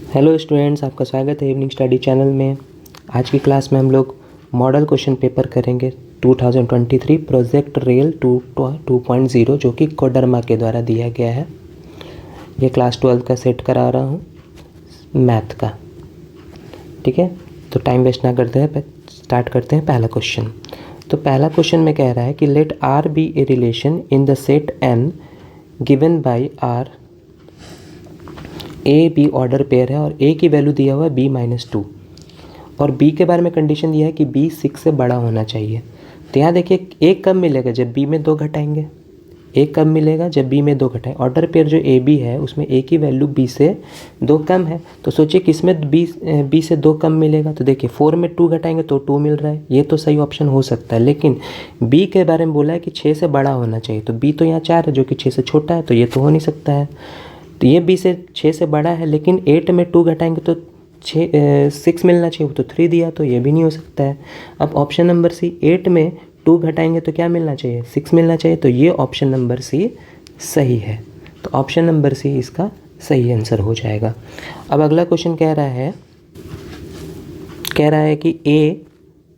Hello students, आपका स्वागत है इवनिंग स्टडी चैनल में। आज की क्लास में हम लोग मॉडल क्वेश्चन पेपर करेंगे 2023 प्रोजेक्ट रेल 2.0 जो कि कोडरमा के द्वारा दिया गया है। ये क्लास 12 का सेट करा रहा हूँ मैथ का। ठीक है, तो टाइम वेस्ट ना करते हैं, स्टार्ट करते हैं पहला क्वेश्चन। तो पहला क्वेश्चन में कह रहा है कि let R be a relation in the set N given by R. A B order pair है और ए की वैल्यू दिया हुआ है b-2 और बी के बारे में कंडीशन दिया है कि b 6 से बड़ा होना चाहिए। तो यहाँ देखिए ए कब मिलेगा, जब b में 2 घटाएंगे। ए कब मिलेगा, जब b में 2 घटाएं। ऑर्डर पेयर जो ए बी है उसमें ए की वैल्यू b से 2 कम है, तो सोचिए किसमें b से 2 कम मिलेगा। तो देखिए 4 में 2 घटाएंगे तो 2 मिल रहा है, ये तो सही ऑप्शन हो सकता है। लेकिन b के बारे में बोला है कि 6 से बड़ा होना चाहिए, तो b तो यहाँ 4 है जो कि 6 से छोटा है, तो ये तो हो नहीं सकता है। तो ये b से 6 से बड़ा है, लेकिन 8 में 2 घटाएंगे तो 6 मिलना चाहिए, वो तो 3 दिया, तो ये भी नहीं हो सकता है। अब ऑप्शन नंबर सी, 8 में 2 घटाएंगे तो क्या मिलना चाहिए, 6 मिलना चाहिए, तो ये ऑप्शन नंबर सी सही है। तो ऑप्शन नंबर सी इसका सही आंसर हो जाएगा। अब अगला क्वेश्चन कह रहा है कि ए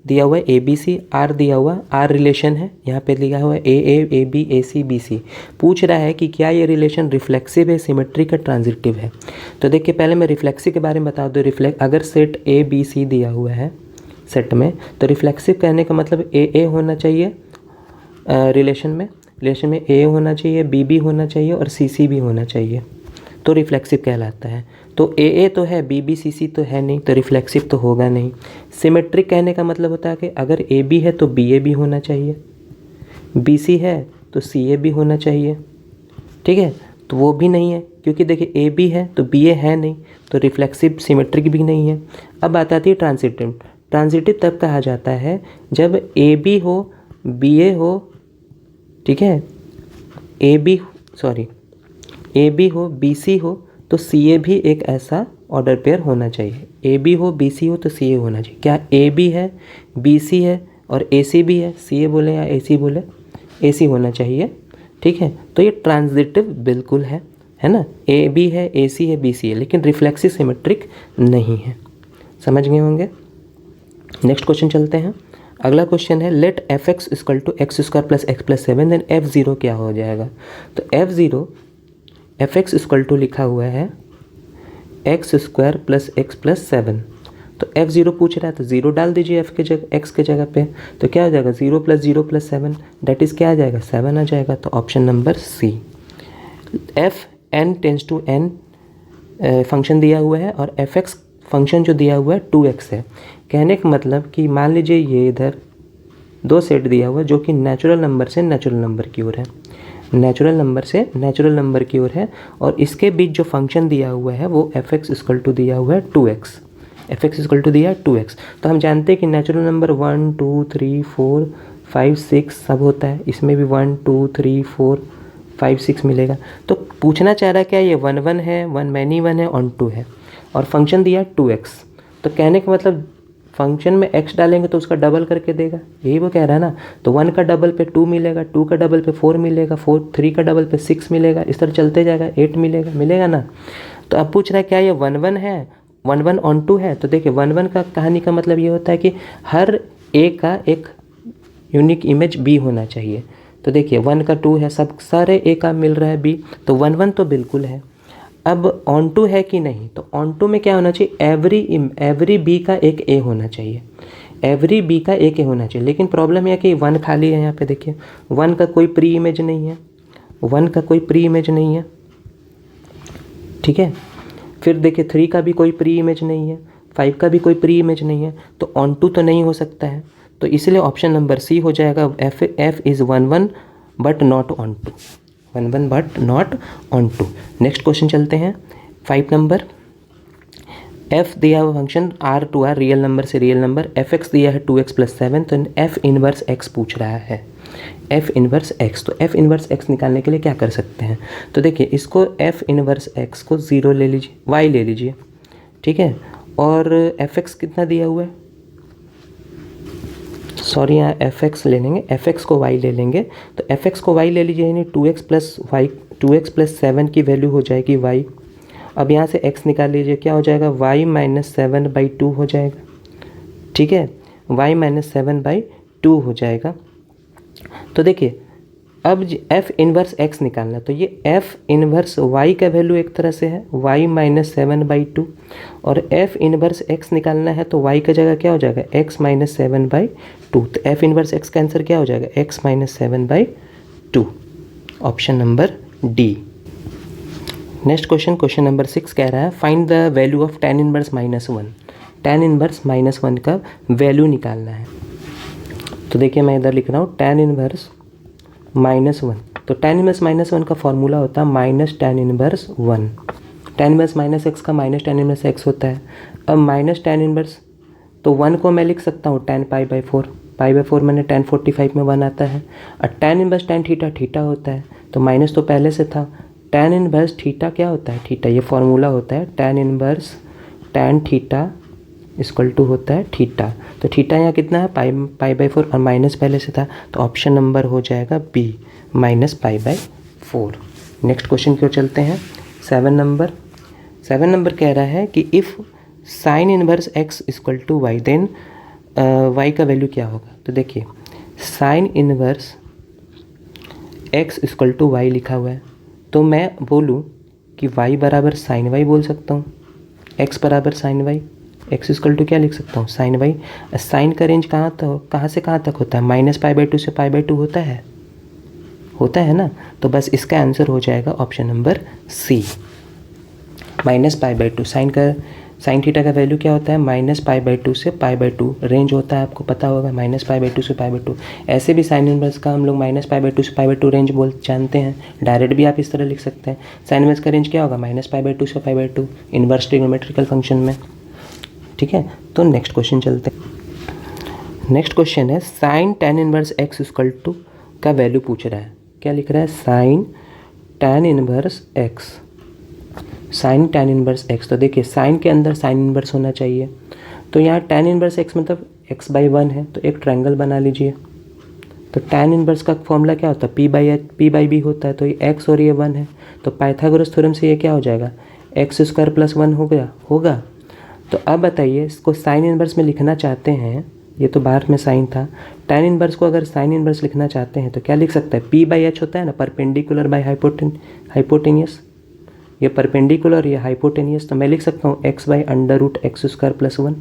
दिया हुआ है ए बी सी, आर दिया हुआ, आर रिलेशन है, यहाँ पे लिखा हुआ है A B A C B C. पूछ रहा है कि क्या ये रिलेशन रिफ्लेक्सिव है, सिमेट्रिक है, ट्रांजिटिव है। तो देखिए पहले मैं रिफ्लेक्सिव के बारे में बता दूँ। अगर सेट ए बी सी दिया हुआ है सेट में, तो रिफ्लेक्सिव कहने का मतलब ए होना चाहिए रिलेशन में ए होना चाहिए, बी होना चाहिए और सी भी होना चाहिए, तो रिफ्लेक्सिव कहलाता है। तो ए तो है, बी सी तो है नहीं, तो रिफ्लेक्सिव तो होगा नहीं। सिमेट्रिक कहने का मतलब होता है कि अगर ए बी है तो बी भी होना चाहिए, बी सी है तो सी भी होना चाहिए। ठीक है, तो वो भी नहीं है, क्योंकि देखिए ए बी है तो बी है नहीं, तो रिफ्लेक्सिव सिमेट्रिक भी नहीं है। अब बात आती है ट्रांजिटिव। ट्रांजिटिव तब कहा जाता है जब ए बी हो, बी ए हो, ठीक है, ए बी हो, बी सी हो, तो सी ए भी एक ऐसा ऑर्डर पेयर होना चाहिए। ए बी हो, बी सी हो तो सी ए होना चाहिए। क्या ए बी है, बी सी है और ए सी भी है, सी ए बोले या ए सी बोले, ए सी होना चाहिए। ठीक है, तो ये ट्रांजिटिव बिल्कुल है ना। ए बी है, ए सी है, बी सी है, लेकिन रिफ्लेक्सिव सिमेट्रिक नहीं है। समझ गए होंगे। नेक्स्ट क्वेश्चन चलते हैं। अगला क्वेश्चन है let f x equal to x square plus x plus 7, then f zero क्या हो जाएगा। तो f zero f x equal to लिखा हुआ है x square plus x plus 7। तो एफ ज़ीरो पूछ रहा है तो ज़ीरो डाल दीजिए एफ के जगह, एक्स के जगह पे, तो क्या हो जाएगा 0 + 0 + 7, डेट इज़ क्या आ जाएगा 7 आ जाएगा। तो option number C. F N tends to N function दिया हुआ है और एफ एक्स फंक्शन जो दिया हुआ है 2x है। कहने का मतलब कि मान लीजिए ये इधर 2 सेट दिया हुआ है जो कि नेचुरल नंबर से नेचुरल नंबर की ओर है, नेचुरल नंबर से नेचुरल नंबर की ओर है, और इसके बीच जो फंक्शन दिया हुआ है वो एफ एक्स इक्वल टू दिया हुआ है 2x। F x equal to दिया है 2x। तो हम जानते हैं कि नेचुरल नंबर 1 2 3 4 5 6 सब होता है, इसमें भी 1 2 3 4 5 6 मिलेगा। तो पूछना चाह रहा है क्या ये 1 1 है, 1 मैनी 1 है, ऑन 2 है, और फंक्शन दिया 2x। तो कहने का मतलब फंक्शन में x डालेंगे तो उसका डबल करके देगा, यही वो कह रहा है ना। तो 1 का डबल पे 2 मिलेगा, 2 का डबल पे 4 मिलेगा, 3 का डबल पे 6 मिलेगा, इस तरह चलते जाएगा, 8 मिलेगा ना। तो अब पूछ रहा है क्या ये 1 1 है, 1 1 ऑन 2 है। तो देखिए 1 1 का कहानी का मतलब ये होता है कि हर a का एक यूनिक इमेज b होना चाहिए। तो देखिए 1 का 2 है, सब सारे a का मिल रहा है b, तो 1 1 तो बिल्कुल है। अब ऑन टू है कि नहीं, तो ऑन टू में क्या होना चाहिए, एवरी बी का एक ए होना चाहिए, एवरी बी का एक ए होना चाहिए। लेकिन प्रॉब्लम यह है कि 1 खाली है, यहाँ पे देखिए 1 का कोई प्री इमेज नहीं है, 1 का कोई प्री इमेज नहीं है। ठीक है, फिर देखिए 3 का भी कोई प्री इमेज नहीं है, 5 का भी कोई प्री इमेज नहीं है, तो ऑन टू तो नहीं हो सकता है। तो इसलिए ऑप्शन नंबर सी हो जाएगा, f is 1 1 but not onto, 1 1 but not onto. Next question चलते हैं 5 नंबर। एफ दिया हुआ function R to R real number से रियल नंबर, एफ एक्स दिया है 2x + 7, तो एफ इनवर्स एक्स पूछ रहा है, एफ इनवर्स एक्स। तो एफ इनवर्स एक्स निकालने के लिए क्या कर सकते हैं, तो देखिए इसको एफ इनवर्स एक्स को 0 ले लीजिए, वाई ले लीजिए, ठीक है, और एफ एक्स कितना दिया हुआ है, सॉरी यहाँ एफ एक्स ले लेंगे, एफ एक्स को वाई ले लेंगे, तो एफ एक्स को वाई ले लीजिए, यानी 2x + 7 की वैल्यू हो जाएगी वाई, अब यहाँ से x निकाल लीजिए, क्या हो जाएगा, y माइनस 7/2 हो जाएगा। ठीक है, y माइनस 7/2 हो जाएगा। तो देखिए अब f इन्वर्स x निकालना, तो ये f इन्वर्स y का वैल्यू एक तरह से है y माइनस 7/2, और f इन्वर्स x निकालना है तो y का जगह क्या हो जाएगा, x माइनस 7/2। तो f इन्वर्स x का आंसर क्या हो जाएगा, x minus 7/2, option number D. Next question, question number 6 कह रहा है find the value of tan inverse -1। tan inverse -1 का वैल्यू निकालना है। तो देखिए मैं इधर लिख रहा हूँ tan इन्वर्स -1। तो tan इन्वर्स -1 का फॉर्मूला होता है minus tan inverse 1। tan inverse minus x का माइनस tan इन्वर्स x होता है। अब माइनस tan इन्वर्स, तो 1 को मैं लिख सकता हूँ tan π/4, π/4 मैंने tan 45 में 1 आता है। और tan inverse tan theta, theta होता है, तो माइनस तो पहले से था। tan इन्वर्स थीटा क्या होता है, थीटा, ये फॉर्मूला होता है tan inverse tan theta equal to होता है थीटा। तो थीटा यहाँ कितना है, π/4, और माइनस पहले से था, तो ऑप्शन नंबर हो जाएगा बी, माइनस π/4। नेक्स्ट क्वेश्चन की ओर चलते हैं। 7 नंबर कह रहा है कि if sine inverse x equal to y, then y का वैल्यू क्या होगा। तो देखिए sine inverse x equal to y लिखा हुआ है, तो मैं बोलूँ कि y बराबर साइन y बोल सकता हूँ, x बराबर sine y, x equal to क्या लिख सकता हूँ, साइन y। साइन का रेंज कहाँ से कहाँ तक होता है, माइनस π/2 से π/2 होता है ना। तो बस इसका आंसर हो जाएगा option number C, minus π/2। Sine theta का वैल्यू क्या होता है, माइनस π/2 से π/2 रेंज होता है, आपको पता होगा, माइनस π/2 से π/2। ऐसे भी साइन इनवर्स का हम लोग माइनस π/2 से π/2 रेंज जानते हैं, डायरेक्ट भी आप इस तरह लिख सकते हैं। साइन इनवर्स का रेंज क्या होगा, माइनस π/2 से π/2 इनवर्स ट्रिग्नोमेट्रिकल फंक्शन में। ठीक है, तो नेक्स्ट क्वेश्चन चलते हैं। नेक्स्ट क्वेश्चन है sine tan inverse x equal to का वैल्यू पूछ रहा है। क्या लिख रहा है, sine tan inverse x, sine tan inverse x। तो देखिए साइन के अंदर साइन इनवर्स होना चाहिए, तो यहाँ tan इनवर्स x मतलब x/1 है, तो एक ट्रायंगल बना लीजिए। तो tan इनवर्स का फॉर्मूला क्या होता है, p/b होता है, तो ये x और ये 1 है, तो पाइथागोरस थ्योरम से ये क्या हो जाएगा, x² + 1 होगा। तो अब बताइए इसको साइन इनवर्स में लिखना चाहते हैं, ये तो बाहर में साइन था, tan इनवर्स को अगर साइन इनवर्स लिखना चाहते हैं तो क्या लिख सकते हैं, p/h होता है ना, परपेंडिकुलर बाय हाइपोटेनियस, ये परपेंडिकुलर, ये हाइपोटेनियस, तो मैं लिख सकता हूँ x/√x² + 1।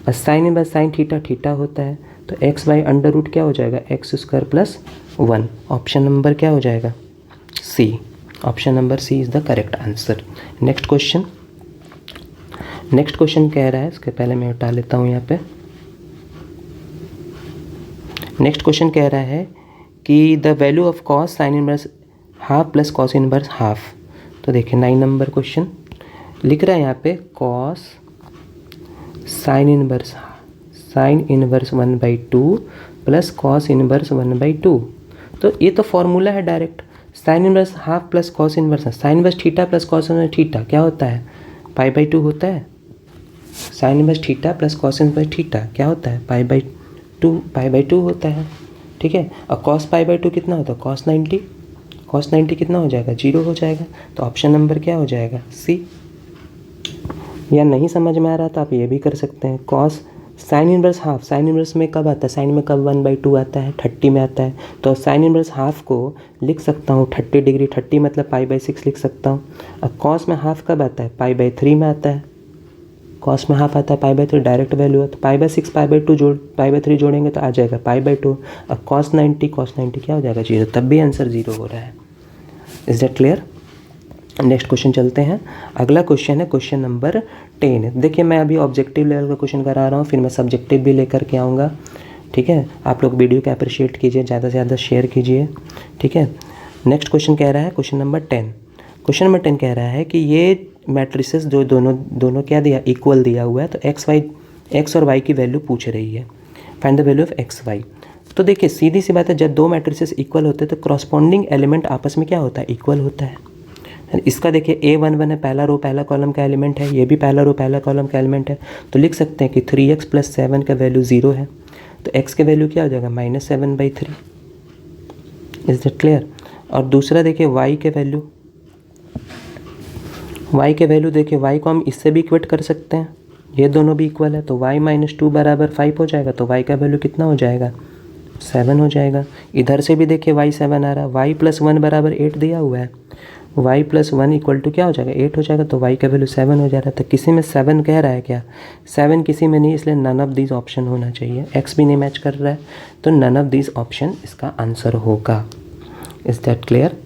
और साइन इनवर्स साइन थीटा होता है, तो x/√, क्या हो जाएगा, x² + 1। ऑप्शन नंबर क्या हो जाएगा, C, option number C is the correct answer. Next question कह रहा है, इसके पहले मैं उठा लेता हूँ यहाँ पे। नेक्स्ट क्वेश्चन कह रहा है कि the value of cos sine inverse half plus cos inverse half. तो देखिए 9 नंबर क्वेश्चन लिख रहा है यहाँ पे, cos sine inverse 1/2 plus cos inverse 1/2। तो ये तो फॉर्मूला है direct, sine inverse half plus cos inverse, sine inverse theta plus cos inverse theta क्या होता है, π/2 होता है। Sine inverse theta plus cos inverse theta क्या होता है, π/2 होता है। ठीक है, और कॉस π/2 कितना होता है, कॉस 90 कितना हो जाएगा, 0 हो जाएगा। तो ऑप्शन नंबर क्या हो जाएगा, सी। या नहीं समझ में आ रहा तो आप ये भी कर सकते हैं, cos sine inverse half, sine inverse में कब आता है, साइन में कब 1/2 आता है, 30 में आता है, तो साइन इनवर्स हाफ को लिख सकता हूँ 30 डिग्री, 30 मतलब π/6 लिख सकता हूँ। अब कॉस में हाफ कब आता है, π/3 में आता है, कॉस में हाफ आता है π/3, डायरेक्ट वैल्यू है, तो π/6 π/3 जोड़ेंगे तो आ जाएगा π/2। अब कॉस 90 क्या हो जाएगा, 0, तब भी आंसर 0 हो रहा है। Is that clear. Next question चलते हैं। अगला क्वेश्चन है क्वेश्चन नंबर 10। देखिए मैं अभी ऑब्जेक्टिव लेवल का क्वेश्चन करा रहा हूँ, फिर मैं सब्जेक्टिव भी लेकर के आऊँगा। ठीक है, आप लोग वीडियो को अप्रिशिएट कीजिए, ज़्यादा से ज़्यादा शेयर कीजिए। ठीक है, नेक्स्ट क्वेश्चन कह रहा है क्वेश्चन नंबर 10। क्वेश्चन नंबर 10 कह रहा है कि ये मैट्रिसेस जो दोनों क्या दिया, इक्वल दिया हुआ है, तो एक्स और वाई की वैल्यू पूछ रही है, find the value of x/y। तो देखिए सीधी सी बात है, जब दो मैट्रिसेस इक्वल होते हैं तो करस्पॉन्डिंग एलिमेंट आपस में क्या होता है, इक्वल होता है। इसका देखिए a11 है, पहला रो पहला कॉलम का एलिमेंट है, ये भी पहला रो पहला कॉलम का एलिमेंट है, तो लिख सकते हैं कि 3x + 7 का वैल्यू 0 है, तो x के वैल्यू क्या हो जाएगा, -7/3। Is that clear. और दूसरा देखिए y के वैल्यू, y के वैल्यू देखिए, y को हम इससे भी इक्वेट कर सकते हैं, ये दोनों भी इक्वल है, तो y - 2 बराबर 5 हो जाएगा, तो y का वैल्यू कितना हो जाएगा, 7 हो जाएगा। इधर से भी देखिए y 7 आ रहा है, y + 1 बराबर 8 दिया हुआ है, y + 1 इक्वल टू क्या हो जाएगा, 8 हो जाएगा, तो y का वैल्यू 7 हो जा रहा है। तो किसी में 7 कह रहा है क्या, 7 किसी में नहीं, इसलिए नन ऑफ दीज ऑप्शन होना चाहिए। x भी नहीं मैच कर रहा है, तो नन ऑफ दीज ऑप्शन इसका आंसर होगा। Is that clear?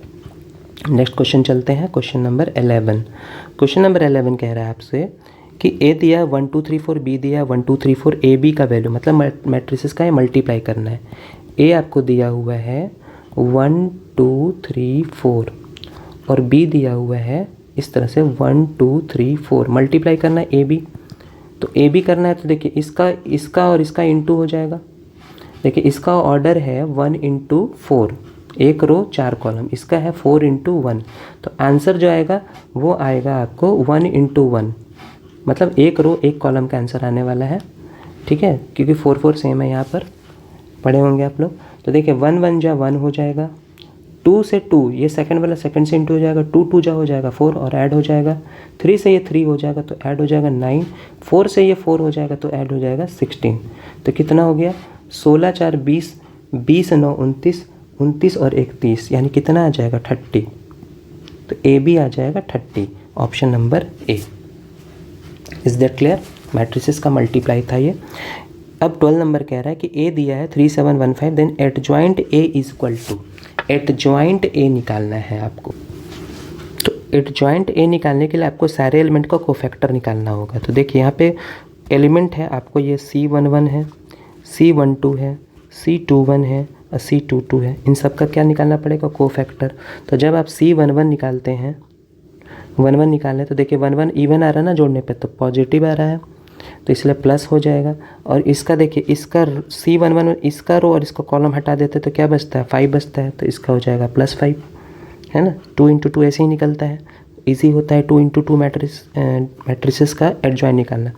Next question चलते हैं, क्वेश्चन नंबर 11। क्वेश्चन नंबर 11 कह रहा है आपसे कि ए दिया 1 2 3 4, बी दिया 1 2 3 4, ए बी का वैल्यू मतलब मैट्रिसेस का मल्टीप्लाई करना है। ए आपको दिया हुआ है 1 2 3 4 और बी दिया हुआ है इस तरह से 1 2 3 4, मल्टीप्लाई करना है ए बी। तो ए बी करना है तो देखिए इसका और इसका इंटू हो जाएगा। देखिए इसका ऑर्डर है 1 × 4, 1 रो 4 कॉलम, इसका है 4 × 1, तो आंसर जो आएगा वो आएगा आपको 1 × 1, मतलब 1 रो 1 कॉलम का आंसर आने वाला है। ठीक है, क्योंकि 4 4 सेम है, यहाँ पर पढ़े होंगे आप लोग। तो देखिए 1 1 जा 1 हो जाएगा, 2 से 2 ये सेकंड वाला सेकंड से इंटू हो जाएगा, 2 2 जा हो जाएगा 4 और ऐड हो जाएगा, 3 से ये 3 हो जाएगा तो ऐड हो जाएगा 9, 4 से ये 4 हो जाएगा तो ऐड हो जाएगा 16। तो कितना हो गया, 16 4 20, 20 9 29, 29 और 1 30, यानी कितना आ जाएगा 30। तो ए बी आ जाएगा 30, option number A. Is that clear? Matrices का मल्टीप्लाई था ये। अब 12 नंबर कह रहा है कि ए दिया है 3 7 1 5, then adjoint A is equal to, adjoint A निकालना है आपको। तो एडजॉइंट ए निकालने के लिए आपको सारे एलिमेंट का कोफैक्टर निकालना होगा। तो देखिए यहाँ पे एलिमेंट है आपको, ये C11 है, C12 है, C21 है और C22 है, इन सब का क्या निकालना पड़ेगा, कोफैक्टर। तो जब आप C11 निकालते हैं, 1 1 निकालें तो देखिए 1 1 इवन आ रहा है ना जोड़ने पे, तो पॉजिटिव आ रहा है, तो इसलिए प्लस हो जाएगा। और इसका देखिए इसका C11 इसका रो और इसका कॉलम हटा देते तो क्या बचता है, 5 बचता है, तो इसका हो जाएगा +5, है ना। 2 × 2 ऐसे ही निकलता है, इजी होता है 2 × 2 मैट्रिसेस का एडजॉइन निकालना।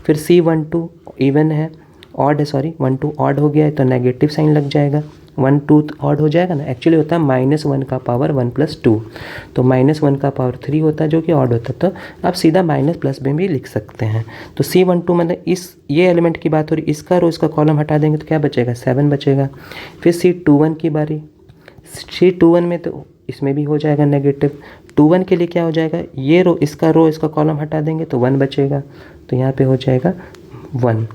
फिर C12 इवन है, ऑड है, सॉरी 1 2 ऑड हो गया है तो नेगेटिव साइन लग जाएगा, 1 2 ऑड हो जाएगा ना, एक्चुअली होता है -1 का पावर 1 + 2, तो -1 का पावर 3 होता है जो कि ऑड होता है, तो आप सीधा माइनस प्लस में भी लिख सकते हैं। तो C12 मतलब ये एलिमेंट की बात हो रही, इसका रो इसका कॉलम हटा देंगे तो क्या बचेगा, 7 बचेगा। फिर C21 की बारी, C21 में तो इसमें भी हो जाएगा नेगेटिव, 21 के लिए क्या हो जाएगा, ये रो इसका कॉलम हटा देंगे तो 1 बचेगा, तो यहाँ पे हो जाएगा 1,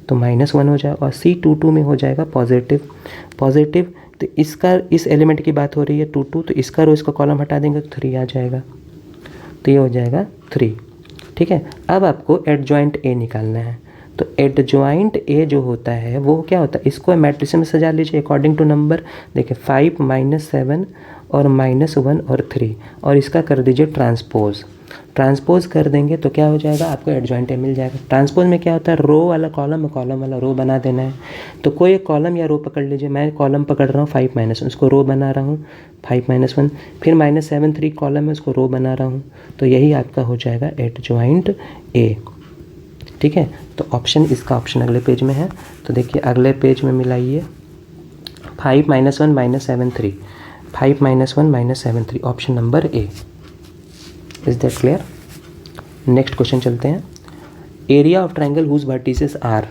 तो -1 हो जाएगा। और C22 में हो जाएगा पॉजिटिव, तो इस एलिमेंट की बात हो रही है 2 2, तो इसका रो इसका कॉलम हटा देंगे तो 3 आ जाएगा, तो ये हो जाएगा 3। ठीक है, अब आपको एडजॉइंट ए निकालना है। तो एडजॉइंट ए जो होता है वो क्या होता है, इसको मैट्रिक्स में सजा लीजिए अकॉर्डिंग टू नंबर। देखिए 5 -7 और -1 और 3, और इसका कर दीजिए ट्रांसपोज कर देंगे तो क्या हो जाएगा, आपको एडजॉइंट ए मिल जाएगा। ट्रांसपोज में क्या होता है, रो वाला कॉलम वाला रो बना देना है। तो कोई एक कॉलम या रो पकड़ लीजिए, मैं कॉलम पकड़ रहा हूँ 5 - 1, उसको रो बना रहा हूँ 5 - 1, फिर -7 3 कॉलम है, उसको रो बना रहा हूँ, तो यही आपका हो जाएगा एडजॉइंट ए। ठीक है, तो इसका ऑप्शन अगले पेज में है। तो देखिए अगले पेज में मिलाइए, 5 - 1 -7 3, 5 - 1 -7 3, option number A. Is that clear? Next question चलते हैं, area of triangle whose vertices are.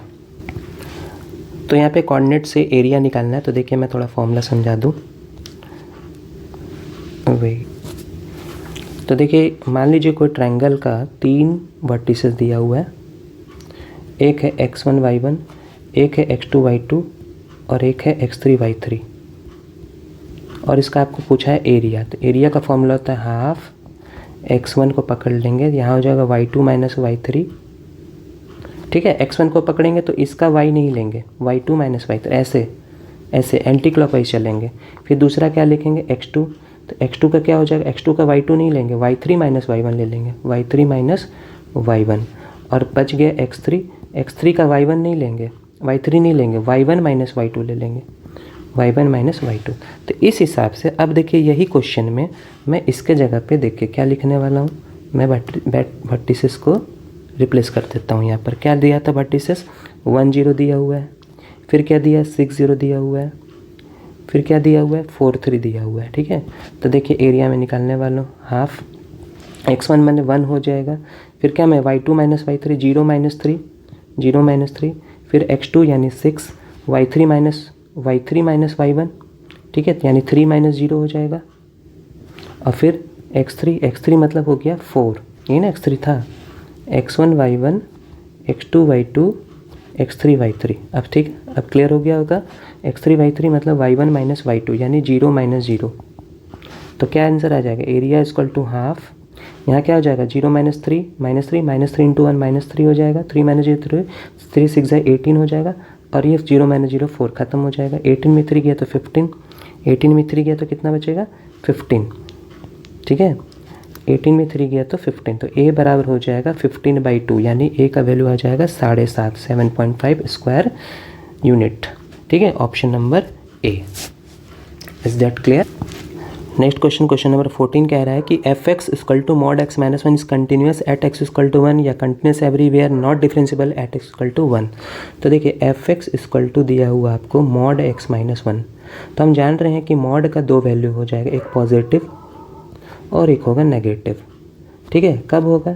तो यहाँ पे कोऑर्डिनेट से एरिया निकालना है। तो देखिए मैं थोड़ा फॉर्मूला समझा दूँ। तो देखिए मान लीजिए कोई ट्रायंगल का 3 वर्टिसेस दिया हुआ है, एक है x1 y1, एक है x2 y2 और एक है x3 y3, और इसका आपको पूछा है एरिया। तो एरिया का फॉर्मूला होता है हाफ, x1 को पकड़ लेंगे, यहाँ हो जाएगा y2 - y3। ठीक है, x1 को पकड़ेंगे तो इसका y नहीं लेंगे, y2 - y3, ऐसे एंटी क्लॉकवाइज चलेंगे। फिर दूसरा क्या लिखेंगे, x2, तो x2 का क्या हो जाएगा, x2 का y2 नहीं लेंगे, y3 - y1 ले लेंगे, y3 - y1, और बच गया x3 का y1 नहीं लेंगे, y3 नहीं लेंगे, y1 - y2 ले लेंगे, y1 - y2। तो इस हिसाब से अब देखिए यही क्वेश्चन में मैं इसके जगह पे देखिए क्या लिखने वाला हूँ, मैं वर्टिसेस को रिप्लेस कर देता हूँ। यहाँ पर क्या दिया था, वर्टिसेस 1 0 दिया हुआ है, फिर क्या दिया 6 0 दिया हुआ है, फिर क्या दिया हुआ है 4 3 दिया हुआ है। ठीक है, तो देखिए एरिया में निकालने वाला हूँ हाफ, x1 मैंने 1 हो जाएगा, फिर क्या मैं y2 minus y3 0 minus 3 0 minus 3, फिर x2 यानी 6 y3 माइनस y1, ठीक है, यानी 3 माइनस 0 हो जाएगा। और फिर x3 मतलब हो गया 4, ये ना x3 था, x1 y1 x2 y2 x3 y3। अब ठीक, अब क्लियर हो गया होगा। x3 y3 मतलब y1 माइनस y2 यानी 0 माइनस 0। तो क्या आंसर आ जाएगा, एरिया इक्वल टू हाफ, यहाँ क्या हो जाएगा 0 माइनस 3 माइनस 3 इंटू 1 माइनस 3 हो जाएगा, 3 माइनस 0 3 6 है 18 हो जाएगा, और ये 0 माइनस 0 4 खत्म हो जाएगा। 18 में 3 गया तो 15, 18 में 3 गया तो कितना बचेगा 15, ठीक है, 18 में 3 गया तो 15, तो a बराबर हो जाएगा 15/2 यानी a का वैल्यू आ जाएगा 7.5 7.5 स्क्वायर यूनिट, ठीक है, option number A. Is that clear? Next question number 14 कह रहा है कि f x equal to mod x minus 1 is continuous at x equal to 1 या continuous everywhere not differentiable at x equal to 1। तो देखिए F x equal to दिया हुआ आपको मॉड एक्स माइनस 1, तो हम जान रहे हैं कि मॉड का दो वैल्यू हो जाएगा, एक पॉजिटिव और एक होगा नेगेटिव, ठीक है। कब होगा,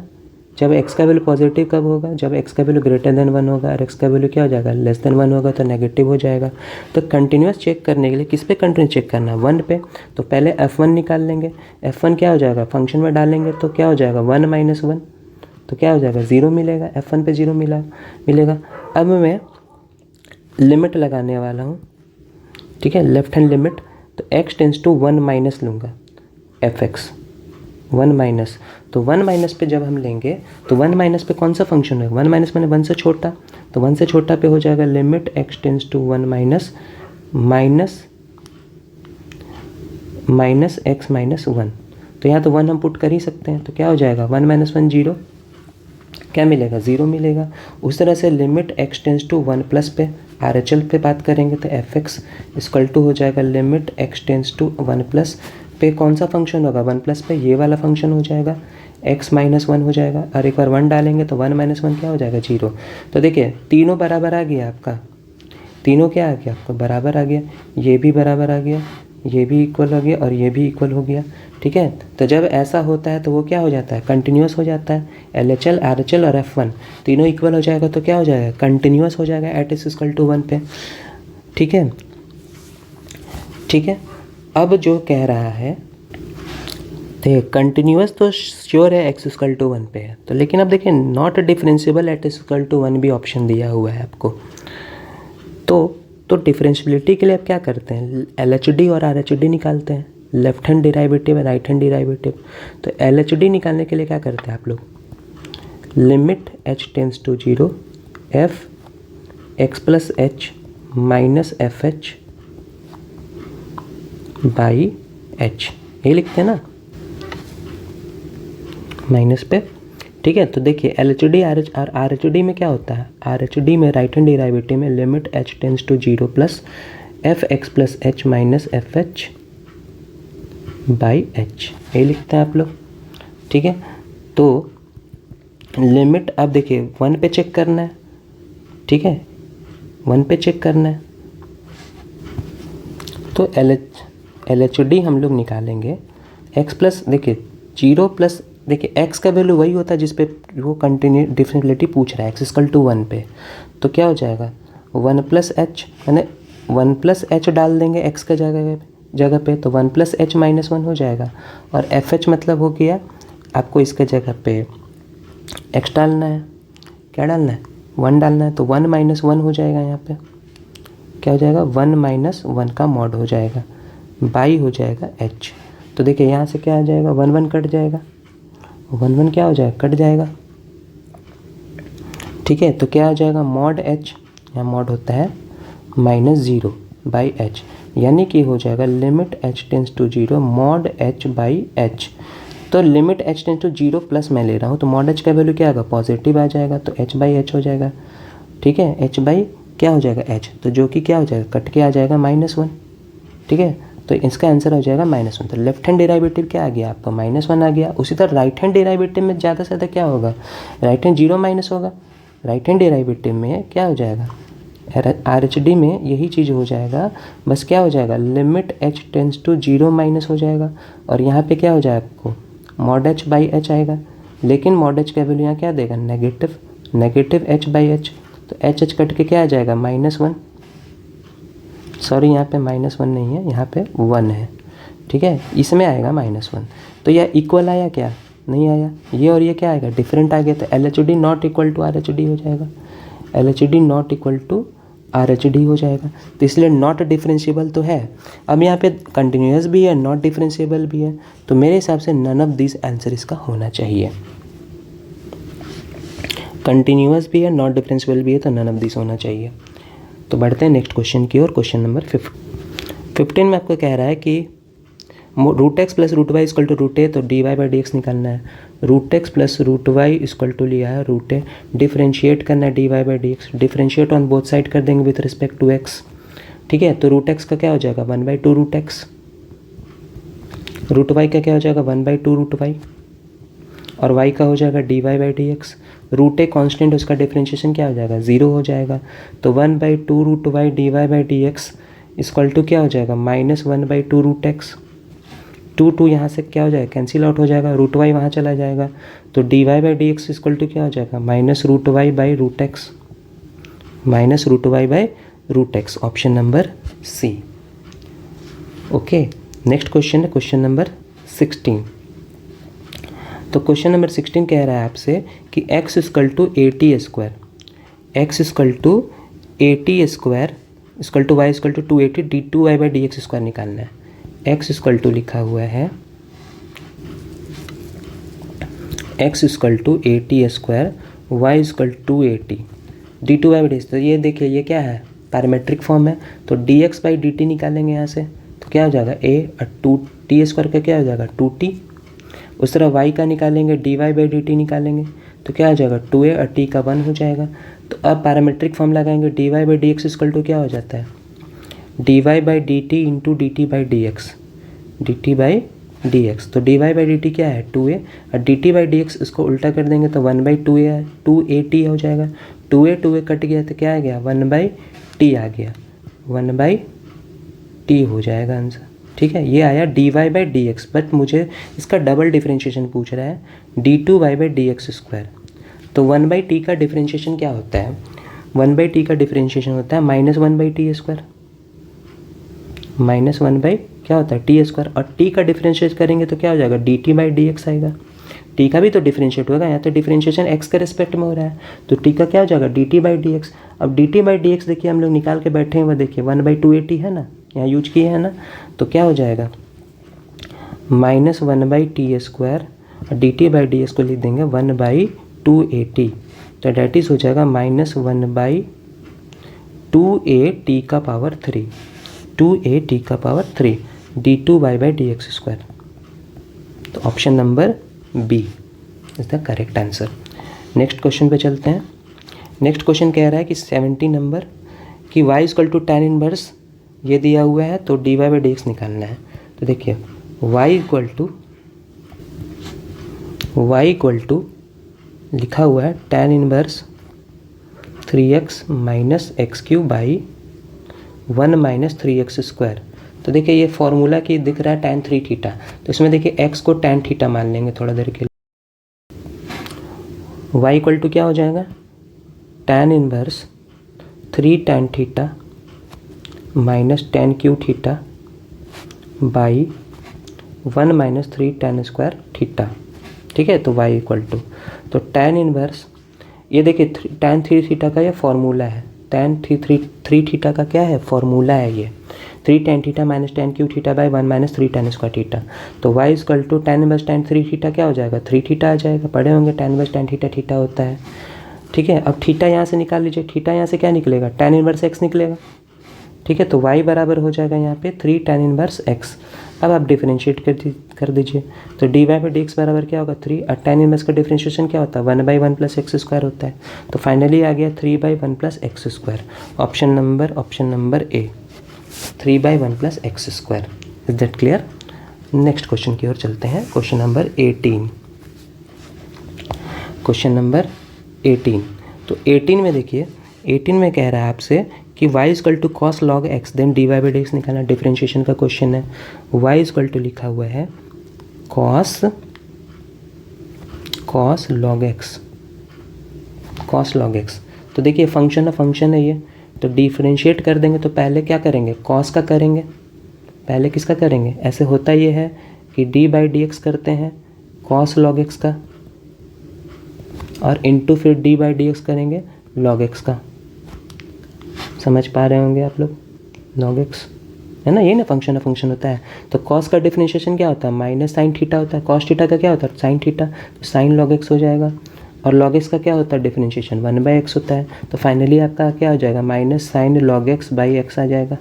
जब x का वैल्यू पॉजिटिव कब होगा, जब x का वैल्यू ग्रेटर देन 1 होगा, और x का वैल्यू क्या हो जाएगा लेस देन 1 होगा तो नेगेटिव हो जाएगा। तो कंटिन्यूस चेक करने के लिए किस पे कंटिन्यूस चेक करना है, 1 पे। तो पहले f1 निकाल लेंगे, f1 क्या हो जाएगा फंक्शन में डालेंगे तो क्या हो जाएगा 1 माइनस 1, तो क्या हो जाएगा 0 मिलेगा, f1 पे 0 मिलेगा। अब मैं लिमिट लगाने वाला हूँ, ठीक है, लेफ्ट हैंड लिमिट, तो x टेंस टू 1 माइनस लूँगा एफ एक्स 1 माइनस, तो 1 माइनस पे जब हम लेंगे तो 1 माइनस पे कौन सा फंक्शन है, 1 माइनस मैंने 1 से छोटा, तो 1 से छोटा पे हो जाएगा limit x tends to 1 minus x minus 1। तो यहाँ तो 1 हम पुट कर ही सकते हैं, तो क्या हो जाएगा 1 माइनस 1 0, क्या मिलेगा 0 मिलेगा। उस तरह से limit x tends to 1 plus पे RHL पे बात करेंगे तो एफ एक्स इक्वल टू हो जाएगा limit x tends to 1 plus पे कौन सा फंक्शन होगा 1 प्लस पे ये वाला फंक्शन हो जाएगा, x माइनस 1 हो जाएगा, और एक बार 1 डालेंगे तो 1 माइनस 1 क्या हो जाएगा 0। तो देखिए तीनों बराबर आ गया आपका, तीनों क्या आ गया आपका बराबर आ गया, ये भी बराबर आ गया, ये भी इक्वल हो गया और ये भी इक्वल हो गया, ठीक है। तो जब ऐसा होता है तो वो क्या हो जाता है कंटिन्यूस हो जाता है, LHL RHL और F1 तीनों इक्वल हो जाएगा तो क्या हो जाएगा कंटिन्यूस हो जाएगा एट इज इक्वल टू 1 पे, ठीक है, ठीक है। अब जो कह रहा है देखिए कंटिन्यूस तो श्योर है x इक्वल टू 1 पे है, तो लेकिन अब देखिए not differentiable at equal to 1 भी ऑप्शन दिया हुआ है आपको। तो डिफरेंशियबिलिटी के लिए आप क्या करते हैं LHD और RHD निकालते हैं, left hand derivative right hand derivative. तो LHD निकालने के लिए क्या करते हैं आप लोग, limit h tends to 0 f x plus h minus f h by h, ये लिखते हैं ना माइनस पे, ठीक है। तो देखिए LHD और RHD में क्या होता है, RHD में राइट हैंड डेरिवेटिव में limit h tends to 0 plus f x plus h minus f h by h, ये लिखते हैं आप लोग, ठीक है। तो लिमिट अब देखिए 1 पे चेक करना है, ठीक है, 1 पे चेक करना है, तो LHD हम लोग निकालेंगे x प्लस देखिए 0 प्लस देखिए x का वैल्यू वही होता है जिस पे वो कंटिन्यू डिफरेंशियबिलिटी पूछ रहा है x इक्वल टू 1 पे, तो क्या हो जाएगा 1 प्लस एच, मैंने 1 प्लस एच डाल देंगे x के जगह पे, तो 1 प्लस एच माइनस 1 हो जाएगा, और एफ एच मतलब हो गया आपको इसके जगह पे x डालना है, क्या डालना है 1 डालना है, तो 1 माइनस 1 हो जाएगा, यहाँ पे क्या हो जाएगा 1 माइनस 1 का मॉड हो जाएगा बाई हो जाएगा h। तो देखिए यहाँ से क्या आ जाएगा 1 1 कट जाएगा, 1 1 क्या हो जाएगा कट जाएगा, ठीक है। तो क्या हो जाएगा मॉड h, यहाँ मॉड होता है माइनस 0 बाई h, यानी कि हो जाएगा limit h tends to 0 mod h by h। तो limit h tends to 0 plus मैं ले रहा हूँ, तो मॉड h का वैल्यू क्या होगा पॉजिटिव आ जाएगा, तो h बाई h हो जाएगा, ठीक है, h बाई क्या हो जाएगा h, तो जो कि क्या हो जाएगा कट के आ जाएगा -1, ठीक है। तो इसका आंसर हो जाएगा -1। तो लेफ्ट हैंड डेरिवेटिव क्या आ गया आपका -1 आ गया। उसी तरह राइट हैंड डेरिवेटिव में ज़्यादा से ज़्यादा क्या होगा राइट हैंड 0 माइनस होगा, राइट हैंड डेरिवेटिव में क्या हो जाएगा RHD में यही चीज़ हो जाएगा, बस क्या हो जाएगा limit h tends to 0 minus हो जाएगा, और यहाँ पे क्या हो जाएगा आपको मॉड एच बाई एच आएगा, लेकिन मॉड एच का वैल्यू यहाँ क्या देगा, नेगेटिव एच बाई एच, तो एच एच कट के क्या आ जाएगा, -1। सॉरी यहाँ पे -1 नहीं है, यहाँ पे 1 है, ठीक है, इसमें आएगा -1। तो यह इक्वल आया क्या, नहीं आया। ये और ये क्या आएगा, डिफरेंट आ गया, तो LHD not equal to RHD हो जाएगा, LHD not equal to RHD हो जाएगा। तो इसलिए नॉट डिफरेंशिएबल तो है। अब यहाँ पे कंटिन्यूस भी है, नॉट डिफरेंशिएबल भी है, तो मेरे हिसाब से नन ऑफ दिस आंसर इसका होना चाहिए। कंटिन्यूस भी है, नॉट डिफरेंशिएबल भी है, तो नन ऑफ दिस होना चाहिए। तो बढ़ते हैं नेक्स्ट क्वेश्चन की ओर। क्वेश्चन नंबर 15 में आपको कह रहा है कि √x plus √y equal to √a, तो dy/dx निकालना है। √x plus √y equal to लिया है √a, डिफरेंशिएट करना है dy/dx, differentiate on both side कर देंगे विथ रिस्पेक्ट टू x, ठीक है। तो √x का क्या हो जाएगा, 1/2 √x, √y का क्या हो जाएगा, 1/2 √y, और y का हो जाएगा dy/dx। √a कांस्टेंट, उसका डिफरेंशिएशन क्या हो जाएगा, 0 हो जाएगा। तो 1/2 √y dy/dx इक्वल टू क्या हो जाएगा, -1/2 √x। 2 यहाँ से क्या हो जाएगा, कैंसिल आउट हो जाएगा, √y वहाँ चला जाएगा, तो dy/dx इक्वल टू क्या हो जाएगा, -√y/√x, -√y/√x, option number C. Okay, next question है क्वेश्चन नंबर 16। तो क्वेश्चन नंबर 16 कह रहा है आपसे कि x equal to 80 square, x equal to 80 square equal to y equal to 280 d2y/dx square निकालना है। x इक्वल टू लिखा हुआ है x equal to 80 square, y equal to 280 d2y/dx। तो ये देखिए ये क्या है, पैरामेट्रिक फॉर्म है, तो dx/dt निकालेंगे यहाँ से, तो क्या हो जाएगा a और 2t स्क्वायर का क्या हो जाएगा 2t। उस तरह y का निकालेंगे, dy/dt निकालेंगे, तो क्या हो जाएगा 2a और t का 1 हो जाएगा। तो अब पैरामेट्रिक फॉर्म लगाएंगे, dy/dx इक्वल टू क्या हो जाता है, dy/dt इंटू dt/dx, dt/dx। तो dy/dt क्या है 2a, और dt/dx इसको उल्टा कर देंगे तो 1/2a 2at हो जाएगा। 2a कट गया तो क्या आ गया, 1/t आ गया, 1/t हो जाएगा आंसर, ठीक है। ये आया dy/dx, बट मुझे इसका डबल डिफरेंशिएशन पूछ रहा है, d2y/dx स्क्वायर। तो 1/t का डिफरेंशिएशन क्या होता है, 1/t का डिफरेंशिएशन होता है -1/t स्क्वायर, -1/ क्या होता है t स्क्वायर, और t का डिफरेंशिएट करेंगे तो क्या हो जाएगा dt/dx आएगा। t का भी तो डिफरेंशिएट होगा, यहाँ तो डिफरेंशिएशन x के रिस्पेक्ट में हो रहा है, तो t का क्या हो जाएगा dt/dx। अब dt/dx देखिए हम लोग निकाल के बैठे हैं, वह देखिए 1/280 है ना, यहाँ यूज किए हैं ना, तो क्या हो जाएगा -1/t स्क्वायर, और dt/dx को लिख देंगे 1/280, तो डेट इज हो जाएगा -1/2a t का पावर 3, 2a t का पावर 3 d2y/dx स्क्वायर। तो option number B is the correct answer. Next question पे चलते हैं। नेक्स्ट क्वेश्चन कह रहा है कि 70 नंबर कि y equal to tan inverse ये दिया हुआ है, तो dy/dx निकालना है। तो देखिए y इक्वल टू लिखा हुआ है tan inverse 3x minus x³ by 1 minus 3x square. तो देखिए ये फॉर्मूला की दिख रहा है tan 3 थीटा, तो इसमें देखिए x को tan थीटा मान लेंगे थोड़ा देर के लिए। y इक्वल टू क्या हो जाएगा, tan inverse 3 tan theta minus tan³ theta by 1 minus 3 tan square theta, ठीक है। तो y इक्वल टू, तो tan इनवर्स ये देखिए tan 3 थीटा का ये फॉर्मूला है, tan 3 थीटा का क्या है फॉर्मूला है, ये 3 tan theta minus tan³ theta by 1 minus 3 tan square theta. तो y equal to tan inverse tan 3 theta क्या हो जाएगा 3 थीटा आ जाएगा, पढ़े होंगे tan inverse tan theta theta होता है, ठीक है। अब थीटा यहाँ से निकाल लीजिए, थीटा यहाँ से क्या निकलेगा tan इनवर्स x निकलेगा, ठीक है। तो y बराबर हो जाएगा यहाँ पे 3 tan इनवर्स x। अब आप डिफरेंशिएट कर दीजिए, तो dy/dx बराबर क्या होगा 3, और tan इनवर्स का डिफरेंशिएशन क्या होता है 1/1 प्लस एक्स स्क्वायर होता है। तो फाइनली आ गया 3/1 plus x square. Option number A 3/1 plus x square. Is that clear. Next question की ओर चलते हैं, क्वेश्चन नंबर 18। क्वेश्चन नंबर 18, तो 18 में देखिए 18 में कह रहा है आपसे कि y equal to cos log x then dy/dx निकालना, डिफरेंशिएशन का क्वेश्चन है। y इक्वल टू लिखा हुआ है cos cos log x, cos log x. तो देखिए फंक्शन है ये, तो डिफरेंशिएट कर देंगे तो पहले क्या करेंगे, कॉस का करेंगे, पहले किसका करेंगे, ऐसे होता ये है कि डी बाई डी एक्स करते हैं कॉस लॉग एक्स का, और इनटू फिर डी बाई डी एक्स करेंगे लॉग एक्स का। समझ पा रहे होंगे आप लोग, लॉग एक्स है ना, ये ना फंक्शन होता है। तो कॉस का डिफरेंशिएशन क्या होता है, माइनस साइन थीटा होता है, कॉस थीटा का क्या होता है साइन थीटा, तो साइन लॉग एक्स हो जाएगा। और लॉग एक्स का क्या होता है डिफरेंशिएशन, 1/x होता है, तो फाइनली आपका क्या हो जाएगा, minus sine log x by x आ जाएगा।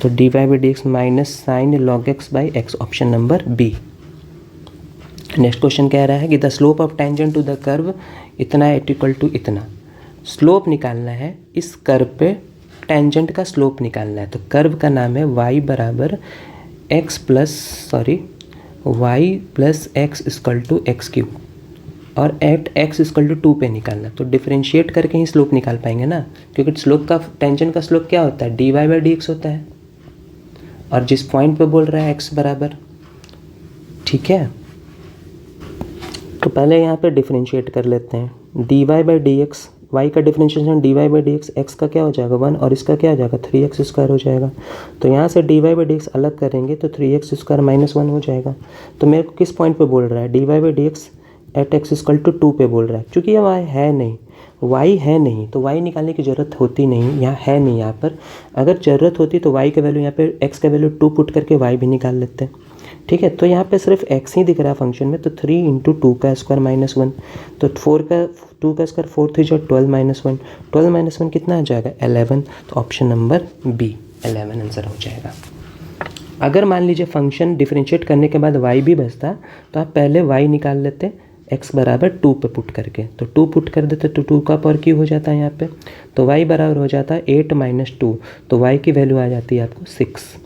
तो d y by d x minus sine log x by x, option number B. Next question कह रहा है कि the slope of tangent to the curve इतना एट इक्वल टू इतना। Slope निकालना है, इस कर्व पे टेंजेंट का स्लोप निकालना है। तो कर्व का नाम है y बराबर x प्लस x equal to x cube, और एट x इक्वल टू 2 पे निकालना। तो डिफरेंशिएट करके ही स्लोप निकाल पाएंगे ना, क्योंकि स्लोप का टेंजेंट का स्लोप क्या होता है, dy बाई डी एक्स होता है, और जिस पॉइंट पे बोल रहा है x बराबर, ठीक है। तो पहले यहाँ पे डिफरेंशिएट कर लेते हैं, dy by d x, y का differentiation dy by d x, x का क्या हो जाएगा 1, और इसका क्या हो जाएगा 3x स्क्वायर हो जाएगा। तो यहाँ से dy बाई डी एक्स अलग करेंगे तो 3x स्क्वायर माइनस 1 हो जाएगा। तो मेरे को किस पॉइंट पे बोल रहा है, dy by d x at x equal to 2 पे बोल रहा है। क्योंकि ये y है नहीं, y है नहीं, तो y निकालने की ज़रूरत होती नहीं, यहाँ है नहीं। यहाँ पर अगर ज़रूरत होती तो y का वैल्यू यहाँ पे x का वैल्यू 2 पुट करके y भी निकाल लेते हैं, ठीक है। तो यहाँ पे सिर्फ x ही दिख रहा है फंक्शन में, तो 3 इंटू 2 का स्क्वायर माइनस 1, तो 2 का स्क्वायर 4 3 जो 12 माइनस 1, 12 माइनस 1 कितना आ जाएगा 11। तो ऑप्शन नंबर बी 11 आंसर हो जाएगा। अगर मान लीजिए फंक्शन डिफरेंशिएट करने के बाद y भी बचता तो आप पहले y निकाल लेते x बराबर 2 पे पुट करके, तो 2 पुट कर देते तो 2 का पावर क्यूब हो जाता है यहाँ पे, तो y बराबर हो जाता है 8 माइनस 2, तो y की वैल्यू आ जाती है आपको 6।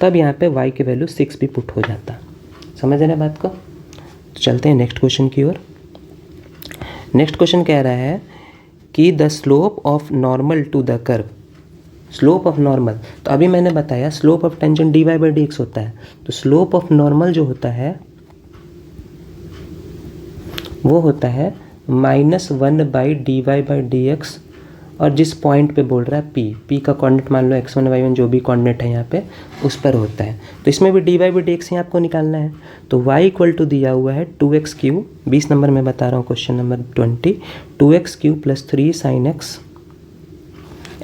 तब यहाँ पे y की वैल्यू 6 भी पुट हो जाता। समझ रहे बात को। तो चलते हैं नेक्स्ट क्वेश्चन की ओर। नेक्स्ट क्वेश्चन कह रहा है कि the slope of normal to the curve, slope of normal, तो अभी मैंने बताया slope of tangent dy by d x होता है, तो स्लोप ऑफ नॉर्मल जो होता है वो होता है -1 by d y by d x, और जिस पॉइंट पे बोल रहा है p का कोऑर्डिनेट मान लो x1 y1 जो भी कोऑर्डिनेट है यहाँ पे उस पर होता है। तो इसमें भी d y by d x ही आपको निकालना है। तो y इक्वल टू दिया हुआ है 2x क्यूब, 20 नंबर में बता रहा हूँ question number 20, 2x cube plus 3 sine x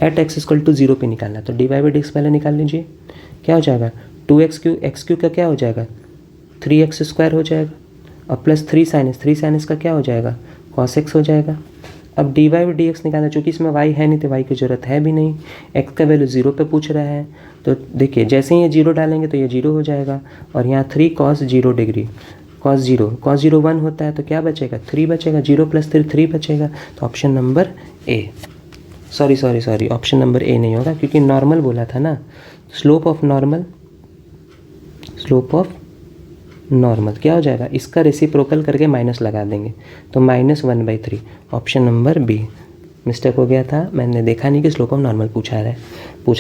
at x equal to 0 पे निकालना है। तो d y by d x पहले निकाल लीजिए, क्या हो जाएगा 2x क्यूब, एक्स क्यूब का क्या हो जाएगा 3x स्क्वायर हो जाएगा, और प्लस 3 साइन एक्स का क्या हो जाएगा cos x हो जाएगा। अब d y by d x निकालना, चूँकि इसमें y है नहीं तो y की ज़रूरत है भी नहीं, x का वैल्यू 0 पे पूछ रहा है, तो देखिए जैसे ही ये 0 डालेंगे तो ये 0 हो जाएगा, और यहाँ 3 cos 0 डिग्री, cos 0 1 होता है, तो क्या बचेगा 3 बचेगा, 0 प्लस 3 बचेगा। तो ऑप्शन नंबर ए, सॉरी ऑप्शन नंबर ए नहीं होगा, क्योंकि नॉर्मल बोला था ना, स्लोप ऑफ नॉर्मल क्या हो जाएगा, इसका रेसिप्रोकल करके माइनस लगा देंगे, तो -1/3, ऑप्शन नंबर बी। मिस्टेक हो गया था, मैंने देखा नहीं कि स्लोप ऑफ नॉर्मल पूछा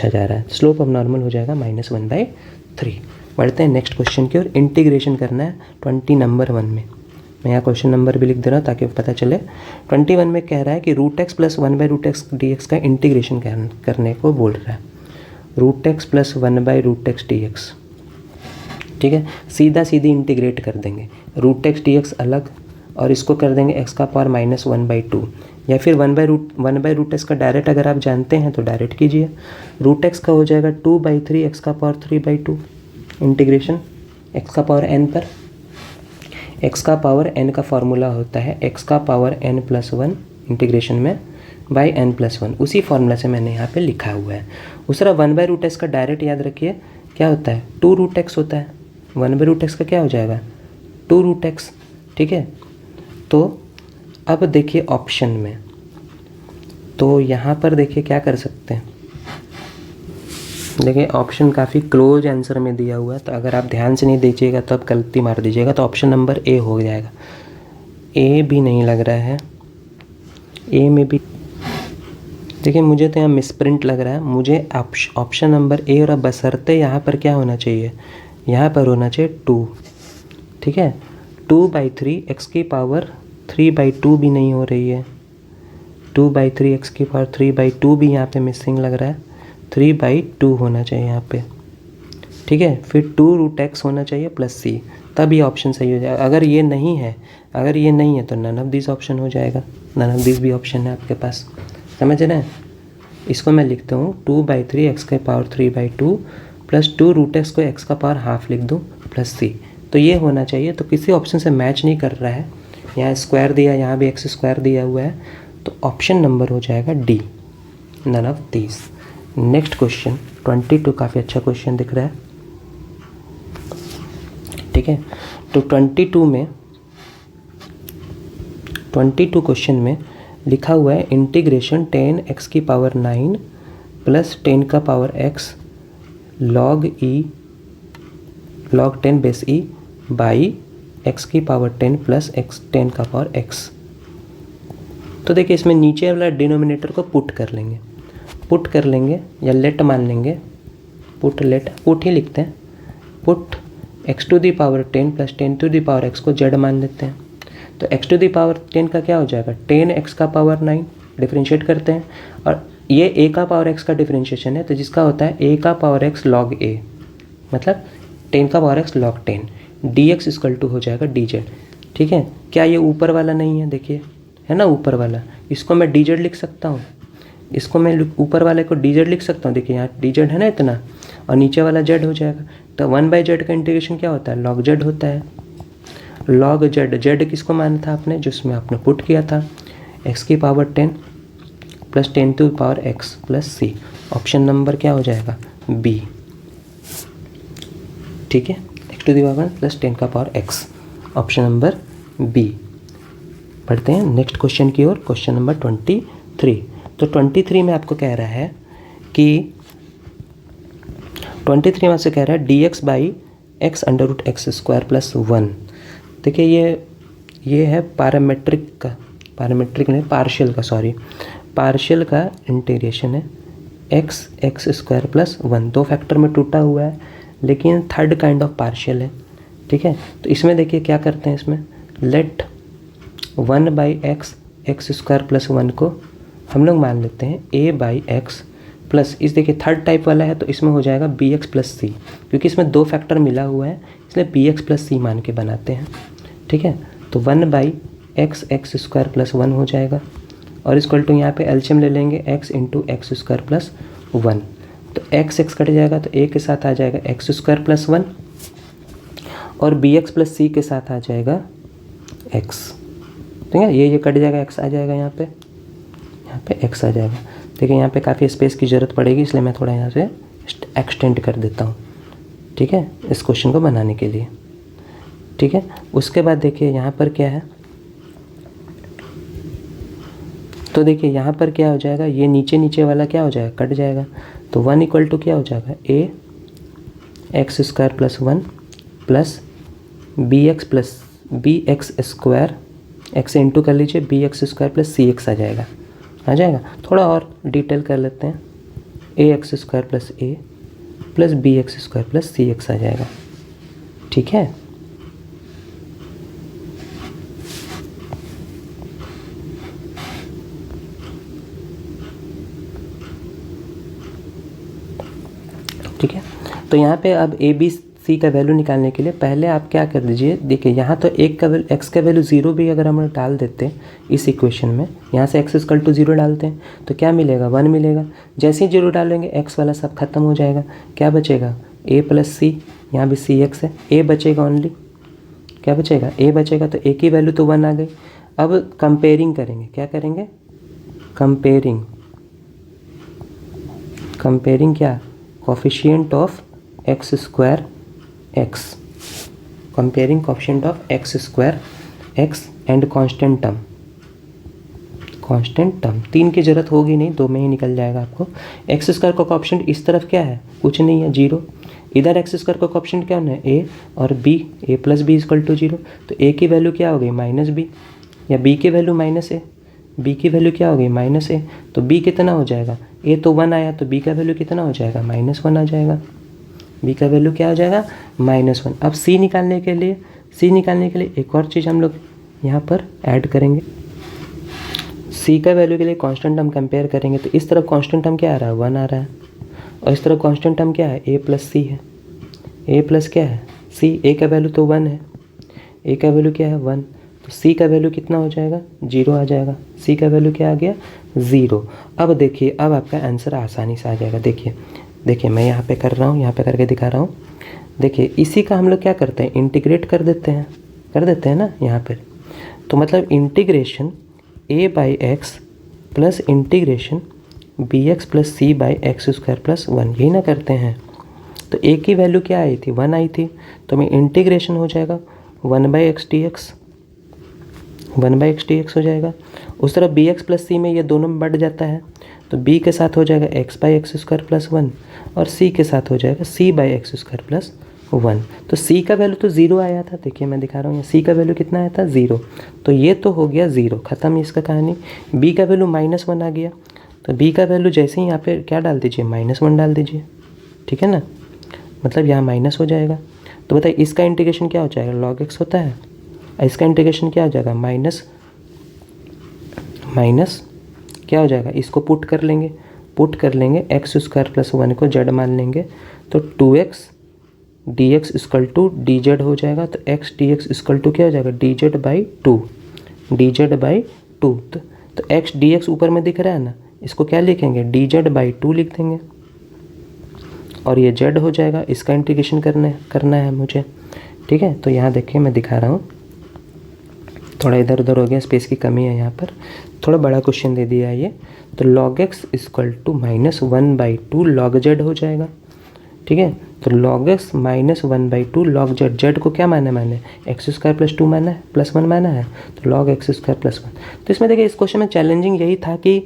जा रहा है। स्लोप ऑफ नॉर्मल हो जाएगा -1/3। बढ़ते हैं नेक्स्ट क्वेश्चन की ओर। इंटीग्रेशन करना है 20 नंबर 1 में, मैं यहाँ क्वेश्चन नंबर भी लिख दे रहा हूँ ताकि पता चले। 21 में कह रहा है कि √x प्लस 1/√x dx का इंटीग्रेशन करने को बोल रहा है, √x प्लस 1/√x dx, ठीक है। सीधी इंटीग्रेट कर देंगे, √x dx अलग और इसको कर देंगे x का पावर -1/2, या फिर 1/√x का डायरेक्ट अगर आप जानते हैं तो डायरेक्ट कीजिए। √x का हो जाएगा 2/3 x का पावर 3/2 इंटीग्रेशन x का पावर n पर। x का पावर n का फार्मूला होता है x का पावर n+1 इंटीग्रेशन में बाई n+1, उसी फार्मूला से मैंने यहाँ पे लिखा हुआ है। दूसरा 1/√x का डायरेक्ट याद रखिए क्या होता है 2√x होता है, 1/√x का क्या हो जाएगा 2√x, ठीक है। तो अब देखिए ऑप्शन में, तो यहाँ पर देखिए क्या कर सकते हैं, देखिए ऑप्शन काफ़ी क्लोज आंसर में दिया हुआ है, तो अगर आप ध्यान से नहीं दीजिएगा तो आप गलती मार दीजिएगा, तो ऑप्शन नंबर ए हो जाएगा। ए भी नहीं लग रहा है, ए में भी देखिए मुझे तो यहाँ मिसप्रिंट लग रहा है, मुझे ऑप्शन नंबर ए और बशर्ते यहाँ पर क्या होना चाहिए, यहाँ पर होना चाहिए 2, ठीक है। 2/3 एक्स की पावर 3/2 भी नहीं हो रही है, 2/3 एक्स की पावर 3/2 भी यहाँ पे मिसिंग लग रहा है, 3/2 होना चाहिए यहाँ पे, ठीक है। फिर 2√x होना चाहिए प्लस c, तब ये ऑप्शन सही हो जाएगा। अगर ये नहीं है तो नन ऑफ दिस ऑप्शन हो जाएगा, नन ऑफ दिस भी ऑप्शन है आपके पास, समझ रहे हैं। इसको मैं लिखता हूँ 2/3 एक्स की पावर 3/2 प्लस 2√x को x का पावर हाफ लिख दूँ प्लस c, तो ये होना चाहिए। तो किसी ऑप्शन से मैच नहीं कर रहा है, यहाँ स्क्वायर दिया, यहाँ भी एक्स स्क्वायर दिया हुआ है, तो ऑप्शन नंबर हो जाएगा D, none of this. Next question 22 काफ़ी अच्छा क्वेश्चन दिख रहा है, ठीक है। तो 22 क्वेश्चन में लिखा हुआ है इंटीग्रेशन 10x की पावर 9 प्लस 10 का power x log 10 base e by x की पावर 10 प्लस x 10 का पावर x। तो देखिए इसमें नीचे वाला डिनोमिनेटर को पुट कर लेंगे या लेट मान लेंगे, पुट ही लिखते हैं, put x to the power 10 plus 10 to the power x को z मान लेते हैं। तो x टू दी पावर 10 का क्या हो जाएगा, 10x का पावर 9, डिफरेंशिएट करते हैं, और ये a का पावर x का डिफरेंशिएशन है, तो जिसका होता है a का पावर x log a, मतलब 10 का power x log 10, dx equal to हो जाएगा dz, ठीक है। क्या ये ऊपर वाला नहीं है, देखिए है ना ऊपर वाला, इसको मैं dz लिख सकता हूँ, इसको मैं ऊपर वाले को dz लिख सकता हूँ, देखिए यहाँ dz है ना इतना, और नीचे वाला z हो जाएगा। तो 1/z का इंटीग्रेशन क्या होता है, log z होता है, log z किसको माना था आपने, जिसमें आपने पुट किया था x की power 10 plus 10 to power x plus c, option number क्या हो जाएगा b, ठीक है, x to the power plus 10 का power x, option number b। पढ़ते हैं नेक्स्ट क्वेश्चन की ओर, क्वेश्चन नंबर 23। तो 23 में आपको कह रहा है कि 23 में से कह रहा है dx by x under root x square plus 1। देखिए ये है पार्शियल का इंटीग्रेशन है, x स्क्वायर प्लस 1, दो फैक्टर में टूटा हुआ है, लेकिन थर्ड काइंड ऑफ पार्शियल है, ठीक है। तो इसमें देखिए क्या करते हैं, इसमें लेट 1/x स्क्वायर प्लस 1 को हम लोग मान लेते हैं a/x प्लस, इस देखिए थर्ड टाइप वाला है, तो इसमें हो जाएगा bx प्लस c, क्योंकि इसमें दो फैक्टर मिला हुआ है, इसलिए bx प्लस c मान के बनाते हैं, ठीक है। तो 1/x स्क्वायर प्लस 1 हो जाएगा, और इक्वल टू यहाँ पे एलसीएम ले लेंगे x into x square plus 1, तो x कट जाएगा, तो a के साथ आ जाएगा एक्स स्क्वायर प्लस 1, और bx प्लस c के साथ आ जाएगा x, ठीक है। ये कट जाएगा, x आ जाएगा, यहाँ पे x आ जाएगा। देखिए यहाँ पे काफ़ी स्पेस की ज़रूरत पड़ेगी, इसलिए मैं थोड़ा यहाँ से एक्सटेंड कर देता हूँ, ठीक है, इस क्वेश्चन को बनाने के लिए, ठीक है। उसके बाद देखिए यहाँ पर क्या है, तो देखिए यहाँ पर क्या हो जाएगा, ये नीचे वाला क्या हो जाएगा, कट जाएगा, तो 1 इक्वल टू क्या हो जाएगा x square plus 1 plus bx square, x into कर लीजिए bx स्क्वायर प्लस cx आ जाएगा। थोड़ा और डिटेल कर लेते हैं, ax square plus a plus bx square plus cx आ जाएगा, ठीक है। ठीक है, तो यहाँ पे अब ए बी सी का वैल्यू निकालने के लिए पहले आप क्या कर दीजिए, देखिए यहाँ तो एक का वैल्यू एक्स का वैल्यू 0 भी अगर हम डाल देते हैं इस इक्वेशन में, यहाँ से x इक्वल टू 0 डालते हैं तो क्या मिलेगा, 1 मिलेगा। जैसे ही 0 डालेंगे x वाला सब खत्म हो जाएगा, क्या बचेगा a प्लस सी, यहाँ भी सी एक्स है, a बचेगा ओनली, क्या बचेगा a बचेगा, तो a की वैल्यू तो 1 आ गई। अब कंपेयरिंग करेंगे, क्या करेंगे, कंपेयरिंग क्या, coefficient of x square x, comparing coefficient of x square x and constant term, 3 की ज़रूरत होगी नहीं, 2 में ही निकल जाएगा आपको। एक्स स्क्वायर का कोफिशिएंट इस तरफ क्या है, कुछ नहीं है, 0। इधर एक्स स्क्वायर का कोफिशिएंट क्या होना है, a और b, a plus b equal to 0, तो a की वैल्यू क्या हो गई माइनस b, या b की वैल्यू माइनस a, b की वैल्यू क्या हो गई माइनस a, तो b कितना हो जाएगा, a तो 1 आया, तो b का वैल्यू कितना हो जाएगा -1 आ जाएगा, बी का वैल्यू क्या हो जाएगा -1। अब सी निकालने के लिए एक और चीज़ हम लोग यहाँ पर ऐड करेंगे। सी का वैल्यू के लिए कांस्टेंट टर्म कंपेयर करेंगे तो इस तरफ कांस्टेंट टर्म क्या आ रहा है 1 आ रहा है और इस तरफ कांस्टेंट टर्म क्या है a प्लस सी है। a प्लस क्या है c, a का वैल्यू तो 1 है, a का वैल्यू क्या है 1, तो c का वैल्यू कितना हो जाएगा 0 आ जाएगा। c का वैल्यू क्या आ गया 0। अब देखिए अब आपका आंसर आसानी से आ जाएगा। देखिए मैं यहाँ पे कर रहा हूँ, यहाँ पे करके दिखा रहा हूँ। देखिए इसी का हम लोग क्या करते हैं इंटीग्रेट कर देते हैं ना यहाँ पर। तो मतलब integration a by x plus integration b x plus c by x square plus 1, यही ना करते हैं। तो a की वैल्यू क्या आई थी 1 आई थी, तो मैं इंटीग्रेशन हो जाएगा 1/x dx हो जाएगा। उस तरफ बी एक्स प्लस सी में ये दोनों में बढ़ जाता है तो b के साथ हो जाएगा x/x स्क्वायर प्लस 1 और c के साथ हो जाएगा c/x स्क्वायर प्लस 1। तो c का वैल्यू तो 0 आया था, देखिए मैं दिखा रहा हूँ c का वैल्यू कितना आया था 0, तो ये तो हो गया 0, ख़त्म इसका कहानी। b का वैल्यू -1 आ गया, तो b का वैल्यू जैसे ही यहाँ पे क्या डाल दीजिए -1 डाल दीजिए, ठीक है ना, मतलब यहाँ माइनस हो जाएगा। तो बताइए इसका इंटीग्रेशन क्या हो जाएगा log x होता है, इसका इंटीग्रेशन क्या हो जाएगा माइनस क्या हो जाएगा, इसको पुट कर लेंगे एक्स स्क्वायर प्लस 1 को z मान लेंगे तो 2x dx equal to dz हो जाएगा। तो x dx इक्वल टू क्या हो जाएगा dz बाई 2। तो x dx ऊपर में दिख रहा है ना, इसको क्या लिखेंगे dz बाई 2 लिख देंगे और ये z हो जाएगा। इसका इंटीग्रेशन करना है मुझे, ठीक है। तो यहाँ देखिए मैं दिखा रहा हूँ, थोड़ा इधर उधर हो गया, स्पेस की कमी है यहाँ पर, थोड़ा बड़ा क्वेश्चन दे दिया है ये। तो log x equal to -1/2 log z हो जाएगा, ठीक है। तो log x -1/2 log z, z को क्या माना है एक्स स्क्वायर प्लस 2 माना है, प्लस 1 माना है, तो log x स्क्वायर प्लस 1। तो इसमें देखिए इस क्वेश्चन में चैलेंजिंग यही था कि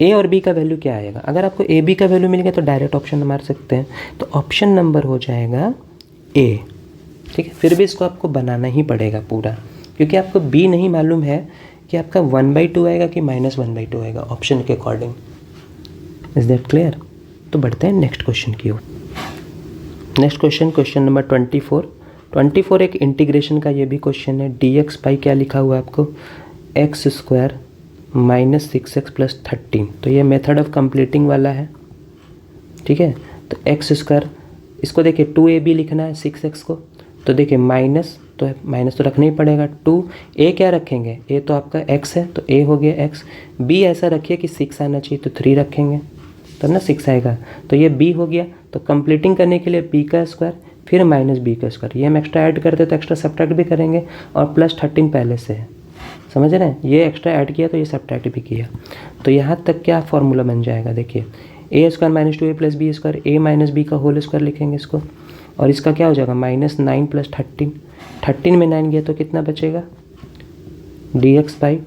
a और b का वैल्यू क्या आएगा। अगर आपको a b का वैल्यू मिल गया तो डायरेक्ट ऑप्शन मार सकते हैं, तो ऑप्शन नंबर हो जाएगा a, ठीक है। फिर भी इसको आपको बनाना ही पड़ेगा पूरा, क्योंकि आपको b नहीं मालूम है कि आपका 1/2 आएगा कि -1/2 आएगा ऑप्शन के अकॉर्डिंग। Is that clear? तो बढ़ते हैं नेक्स्ट क्वेश्चन की ओर। नेक्स्ट क्वेश्चन नंबर 24 एक इंटीग्रेशन का ये भी क्वेश्चन है। dx बाई क्या लिखा हुआ है आपको एक्स स्क्वायर -6x प्लस 13। तो ये मेथड ऑफ कंप्लीटिंग वाला है, ठीक है। तो एक्स स्क्वायर, इसको देखिए 2ab लिखना है 6x को, तो देखिए माइनस तो रखना ही पड़ेगा। 2a क्या रखेंगे, a तो आपका x है तो a हो गया x। b ऐसा रखिए कि 6 आना चाहिए तो 3 रखेंगे तब ना 6 आएगा, तो ये b हो गया। तो कंप्लीटिंग करने के लिए b का स्क्वायर फिर -b का स्क्वायर, ये हम एक्स्ट्रा ऐड करते तो एक्स्ट्रा सब्ट्रैक्ट भी करेंगे और प्लस 13 पहले से है, समझ रहे हैं। ये एक्स्ट्रा ऐड किया तो ये सब्ट्रैक्ट भी किया, तो यहाँ तक क्या फॉर्मूला बन जाएगा देखिए a square -2a plus b square, a minus b का होल स्क्वायर लिखेंगे इसको, और इसका क्या हो जाएगा -9 प्लस 13 में 9 गया तो कितना बचेगा dx बाई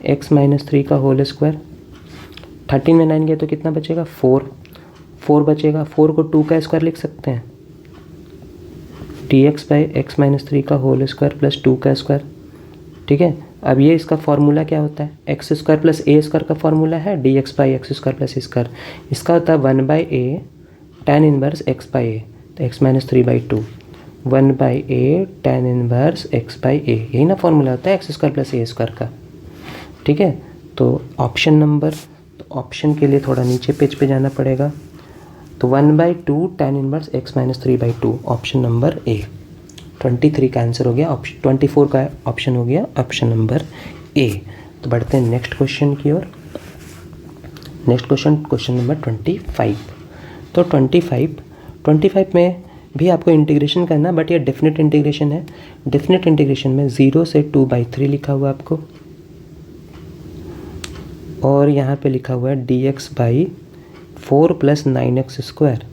x -3 का होल स्क्वायर। 13 में 9 गया तो कितना बचेगा 4 बचेगा। 4 को 2 का स्क्वायर लिख सकते हैं, dx बाई x -3 का होल स्क्वायर प्लस 2 का स्क्वायर, ठीक है। अब ये इसका फॉर्मूला क्या होता है, x square plus a square का फॉर्मूला है dx by x square plus a square, इसका होता है 1/a tan inverse x by a, तो x -3/2 1/a tan inverse x by a, यही ना फॉर्मूला होता है x square plus a square का, ठीक है। तो ऑप्शन नंबर, तो ऑप्शन के लिए थोड़ा नीचे पेज पे जाना पड़ेगा, तो 1/2 tan inverse x -3/2 option number ए। 23 का आंसर हो गया, 24 का ऑप्शन हो गया ऑप्शन नंबर ए। तो बढ़ते हैं नेक्स्ट क्वेश्चन की ओर। Next question number 25। तो 25 में भी आपको इंटीग्रेशन करना, बट ये डेफिनेट इंटीग्रेशन है। डेफिनेट इंटीग्रेशन में 0 से 2/3 लिखा हुआ आपको, और यहाँ पे लिखा हुआ है dx by 4 plus 9x square.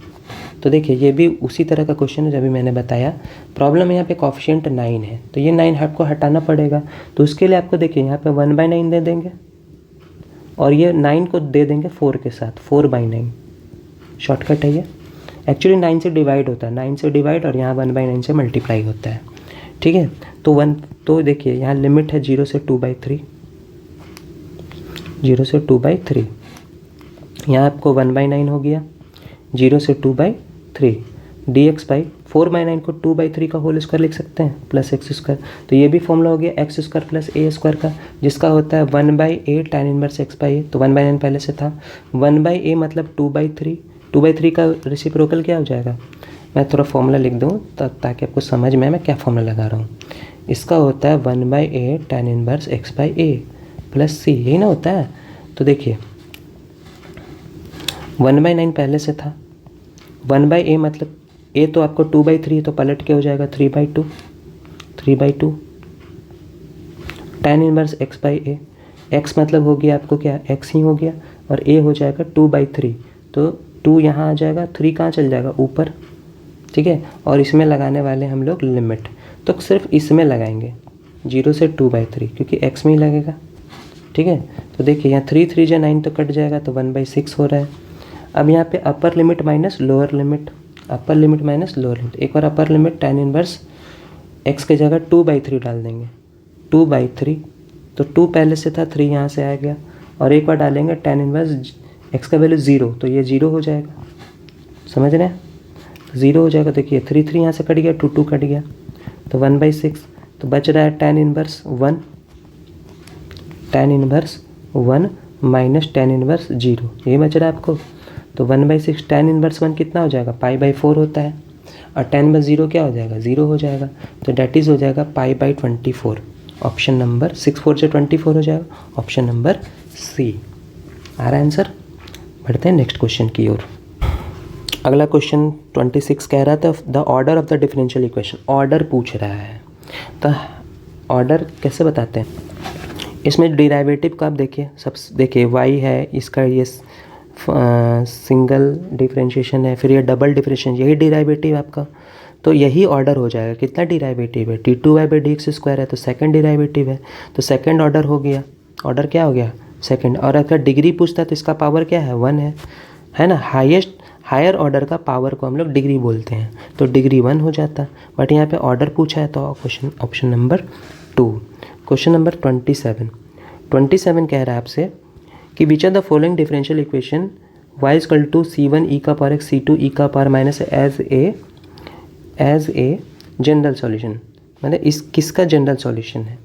तो देखिए ये भी उसी तरह का क्वेश्चन है जब भी मैंने बताया। प्रॉब्लम है यहाँ पे कॉफिशिएंट 9 है, तो ये 9 आपको हटाना पड़ेगा। तो उसके लिए आपको देखिए यहाँ पे 1/9 दे देंगे और ये 9 को दे देंगे 4 के साथ, 4/9 शॉर्टकट है ये। एक्चुअली 9 से डिवाइड होता है, 9 से डिवाइड और यहाँ 1/9 से मल्टीप्लाई होता है, ठीक है। तो देखिए यहाँ लिमिट है 0 से 2/3, 0 से 2/3, यहाँ आपको 1/9 हो गया, 0 से 2/3, dx बाई 4/9 को 2/3 का होल स्क्वायर लिख सकते हैं प्लस एक्स स्क्वायर। तो ये भी फॉर्मूला हो गया x square plus a square का, जिसका होता है 1/a tan inverse x by a. तो 1/9 पहले से था, 1/a मतलब 2/3, 2/3 का रेसिप्रोकल क्या हो जाएगा, मैं थोड़ा फॉर्मूला लिख दूँ ताकि आपको समझ में मैं क्या फॉर्मूला लगा रहा हूँ। इसका होता है 1/a tan inverse x by a plus c, यही ना होता है। तो देखिए 1/9 पहले से था, 1/a मतलब a तो आपको 2/3 तो पलट के हो जाएगा 3/2, 3/2 tan inverse x by A. x मतलब हो गया आपको क्या, x ही हो गया, और a हो जाएगा 2/3, तो 2 यहाँ आ जाएगा, 3 कहाँ चल जाएगा ऊपर, ठीक है। और इसमें लगाने वाले हम लोग लिमिट, तो सिर्फ इसमें लगाएंगे 0 से 2/3 क्योंकि x में ही लगेगा, ठीक है। तो देखिए यहाँ 3 3 जा 9 तो कट जाएगा, तो 1/6 हो रहा है। अब यहाँ पे upper limit minus lower limit, upper limit minus lower limit, एक बार upper limit tan inverse x की जगह 2/3 डाल देंगे, 2/3, तो 2 पहले से था, 3 यहाँ से आ गया, और एक बार डालेंगे tan इनवर्स x का वैल्यू 0, तो ये 0 हो जाएगा, समझ रहे हैं, 0 हो जाएगा। देखिए 3 3 यहाँ से कट गया, 2 2 कट गया, तो 1/6, तो बच रहा है tan inverse 1, tan inverse 1 minus tan inverse 0, ये बच रहा है आपको। तो 1/6 tan इनवर्स 1 कितना हो जाएगा, π/4 होता है, और tan इनवर्स 0 क्या हो जाएगा, 0 हो जाएगा, तो डैट इज़ हो जाएगा π/24। ऑप्शन नंबर 6 4 से 24 हो जाएगा, ऑप्शन नंबर सी आ रहा है आंसर। बढ़ते हैं नेक्स्ट क्वेश्चन की ओर। अगला क्वेश्चन 26 कह रहा था the order of the differential equation, order पूछ रहा है, तो ऑर्डर कैसे बताते हैं, इसमें डिराइवेटिव का आप देखिए, सब देखिए y है, इसका ये सिंगल डिफरेंशिएशन है, फिर ये डबल डिफरेंशिएशन, यही डिराइवेटिव आपका, तो यही ऑर्डर हो जाएगा। कितना डिराइवेटिव है, d2y/dx² है, तो सेकंड डिराइवेटिव है, तो सेकंड ऑर्डर हो गया, ऑर्डर क्या हो गया सेकंड। और अगर डिग्री पूछता है तो इसका पावर क्या है 1 है ना, हायर ऑर्डर का पावर को हम लोग डिग्री बोलते हैं, तो डिग्री 1 हो जाता। बट यहाँ पे ऑर्डर पूछा है, तो question option number 2। Question number 27 कह रहा है आपसे कि which are the following differential equation y equal to c1 e का पावर x c2 e का power minus as a general solution, मतलब इस किसका जनरल सॉल्यूशन है,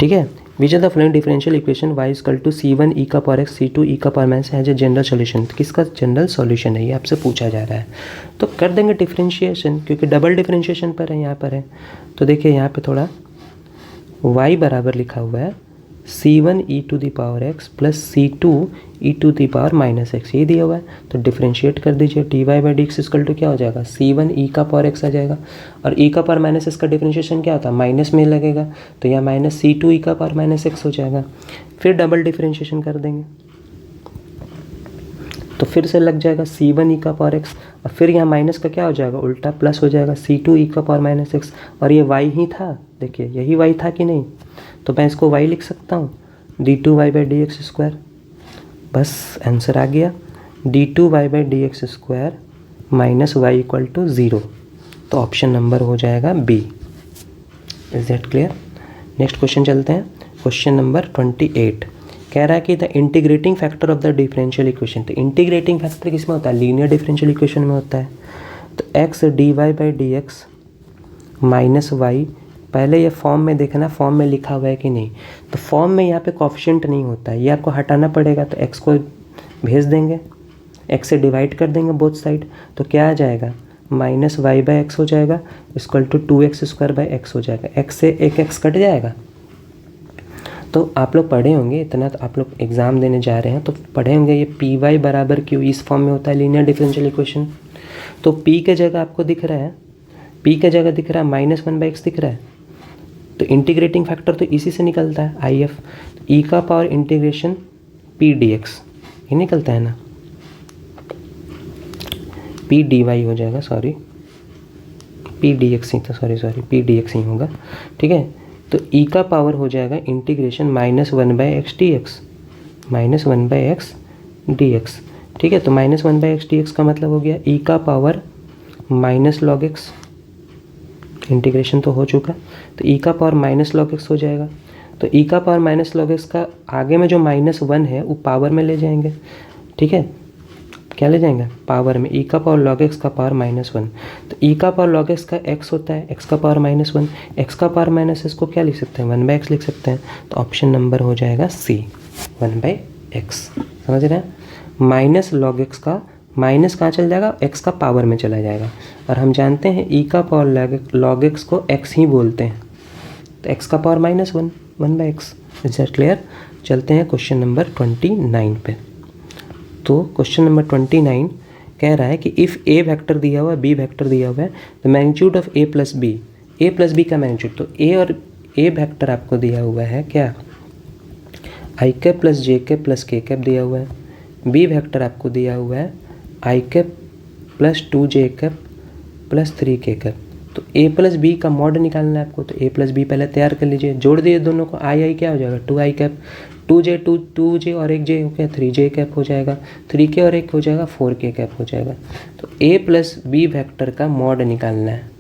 ठीक है। Which are the following differential equation y equal to c1 e का power x c2 e का power minus as a general solution, किसका जनरल सॉल्यूशन है, ये आपसे पूछा जा रहा है। तो कर देंगे डिफरेंशिएशन, क्योंकि डबल डिफरेंशिएशन पर है, यहाँ पर है। तो देखिए यहाँ पे थोड़ा y बराबर लिखा हुआ है c1 e to the power x plus c2 e to the power minus x, ये दिया हुआ है, तो डिफरेंशिएट कर दीजिए, dy/dx इक्वल टू क्या हो जाएगा, c1 e का पावर x आ जाएगा, और e का पावर माइनस x का डिफरेंशिएशन क्या होता है, माइनस में लगेगा, तो यहाँ माइनस c2 e का पावर माइनस x हो जाएगा। फिर डबल डिफरेंशिएशन कर देंगे, तो फिर से लग जाएगा c1 e का पावर x, और फिर यहाँ माइनस का क्या हो जाएगा, उल्टा प्लस हो जाएगा c2 e का पावर माइनस x, और ये y ही था, देखिए यही y था कि नहीं, तो मैं इसको y लिख सकता हूँ d2y/dx², बस आंसर आ गया, d2y/dx² minus y equal to 0, तो ऑप्शन नंबर हो जाएगा b. Is that clear. Next question चलते हैं, क्वेश्चन नंबर 28 कह रहा है कि the integrating factor of the differential equation, तो इंटीग्रेटिंग फैक्टर किसमें होता है, लीनियर डिफरेंशियल इक्वेशन में होता है। तो x dy/dx माइनस y, पहले ये फॉर्म में देखना फॉर्म में लिखा हुआ है कि नहीं, तो फॉर्म में यहाँ पे कोफिशिएंट नहीं होता है, ये आपको हटाना पड़ेगा, तो x को भेज देंगे, x से डिवाइड कर देंगे बोथ साइड, तो क्या आ जाएगा माइनस y/x हो जाएगा इक्वल टू 2x² x हो जाएगा, x से एक x कट जाएगा। तो आप लोग पढ़े होंगे इतना, तो आप लोग एग्ज़ाम देने जा रहे हैं तो पढ़े होंगे, ये py बराबर q इस फॉर्म में होता है लीनियर डिफरेंशियल इक्वेशन। तो p के जगह आपको दिख रहा है, p के जगह दिख रहा है -1/x दिख रहा है, तो इंटीग्रेटिंग फैक्टर तो इसी से निकलता है IF, e का पावर इंटीग्रेशन p dx, ये निकलता है ना, p dy हो जाएगा, सॉरी p dx ही था, सॉरी p dx ही होगा, ठीक है। तो e का पावर हो जाएगा integration -1/x dx, -1/x dx, ठीक है। तो -1/x dx का मतलब हो गया e का पावर -log x, इंटीग्रेशन तो हो चुका, तो e का पावर -log x हो जाएगा। तो e का पावर -log x का आगे में जो -1 है वो पावर में ले जाएंगे, ठीक है, क्या ले जाएंगे पावर में, ई का पावर लॉग एक्स का पावर -1। तो ई का पावर लॉग एक्स का एक्स होता है, एक्स का पावर -1, एक्स का पावर माइनस इसको क्या लिख सकते हैं 1/x लिख सकते हैं। तो ऑप्शन नंबर हो जाएगा सी 1/x। समझ रहे हैं, माइनस लॉग एक्स का माइनस कहाँ चल जाएगा, एक्स का पावर में चला जाएगा। और हम जानते हैं ई का पावर लॉग एक्स को एक्स ही बोलते हैं, तो एक्स का power -1 1/x। Is that clear. चलते हैं क्वेश्चन नंबर 29 पे। तो क्वेश्चन नंबर 29 कह रहा है कि इफ़ ए वेक्टर दिया हुआ है, बी वेक्टर दिया हुआ है, the magnitude of a plus B का मैग्नीट्यूड। तो ए और ए वेक्टर आपको दिया हुआ है क्या, I cap plus J cap plus K cap दिया हुआ है। बी वेक्टर आपको दिया हुआ है I cap plus 2j cap plus 3k cap. तो a प्लस बी का मॉड निकालना है आपको। तो a प्लस बी पहले तैयार कर लीजिए, जोड़ दिए दोनों को, आई क्या हो जाएगा 2i कैप, 2j और एक j हो गया 3j कैप हो जाएगा, 3k और एक हो जाएगा 4k कैप हो जाएगा। तो a प्लस बी वेक्टर का मॉड निकालना है।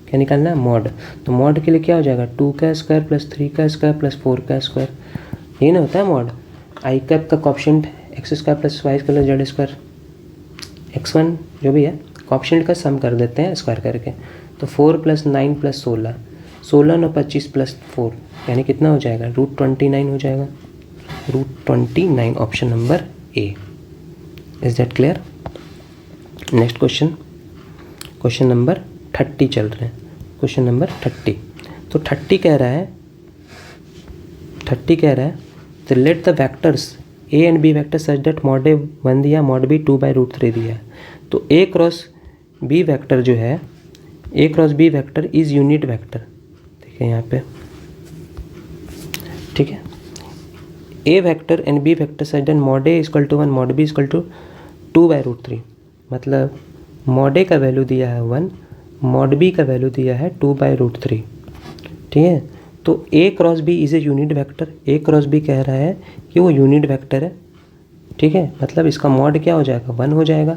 क्या निकालना है, मॉड। तो मॉड के लिए क्या हो जाएगा 2 का स्क्वायर प्लस 3 का स्क्वायर प्लस 4 का स्क्वायर, ये ना होता है मॉड। आई कैप का coefficient x square plus y square z square x1 जो भी है, कॉप्शेंट का सम कर देते हैं स्क्वायर करके। तो 4 + 9 + 16, 16 9 25 + 4 यानी कितना हो जाएगा √29 हो जाएगा, √29 option number A. Is that clear. Next question number 30 चल रहे हैं। Question number 30। तो 30 कह रहा है तो let the vectors A and B vector such that mod A 1 दिया, मॉड बी 2/√3 दिया है। तो ए क्रॉस बी वैक्टर जो है, A cross B vector is unit vector. ठीक है यहाँ पे, ठीक है, A vector and B vector such that mod A = 1 mod B = 2/√3। मतलब मॉड ए का वैल्यू दिया है 1, मॉड बी का वैल्यू दिया है 2/√3। ठीक है, तो ए cross B is a unit vector. A cross B कह रहा है कि वो यूनिट वैक्टर है। ठीक है, मतलब इसका मॉड क्या हो जाएगा 1 हो जाएगा।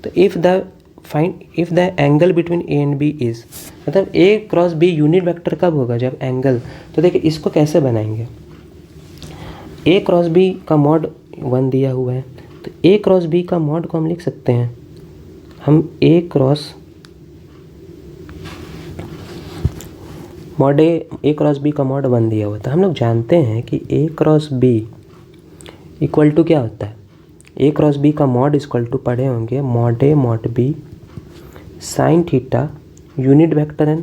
तो if the angle between a and b is, मतलब a cross b unit vector कब होगा, जब एंगल। तो देखिए इसको कैसे बनाएंगे, ए क्रॉस बी का मॉड 1 दिया हुआ है, तो ए क्रॉस बी का मॉड को हम लिख सकते हैं, हम ए क्रॉस बी का मॉड 1 दिया हुआ था। हम लोग जानते हैं कि a cross b equal to क्या होता है, ए क्रॉस बी का मॉड इक्वल टू पढ़े होंगे mod A mod B sine theta unit vector है।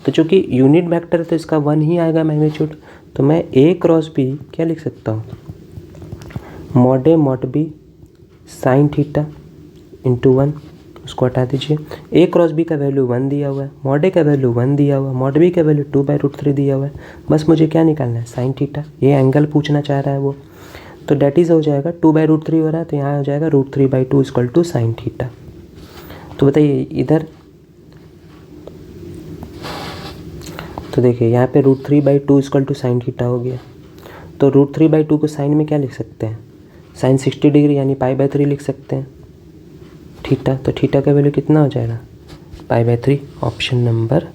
तो चूँकि यूनिट वेक्टर है तो इसका 1 ही आएगा मैग्नीट्यूड। तो मैं ए क्रॉस बी क्या लिख सकता हूँ, mod A mod B sine theta into 1, उसको हटा दीजिए। ए क्रॉस बी का वैल्यू 1 दिया हुआ है, मॉड ए का वैल्यू 1 दिया हुआ है, मॉड बी का वैल्यू 2/√3 दिया हुआ है। बस मुझे क्या निकालना है, साइन थीटा। ये एंगल पूछना चाह रहा है वो, तो डेट इज़ हो जाएगा 2/√3 हो रहा है, तो यहाँ हो जाएगा √3/2 = साइन थीटा। तो बताइए इधर, तो देखिए यहाँ पे √3/2 = साइन थीटा हो गया। तो √3/2 को साइन में क्या लिख सकते हैं, साइन 60 डिग्री यानी π/3 लिख सकते हैं थीटा। तो थीटा का वैल्यू कितना हो जाएगा π/3, option number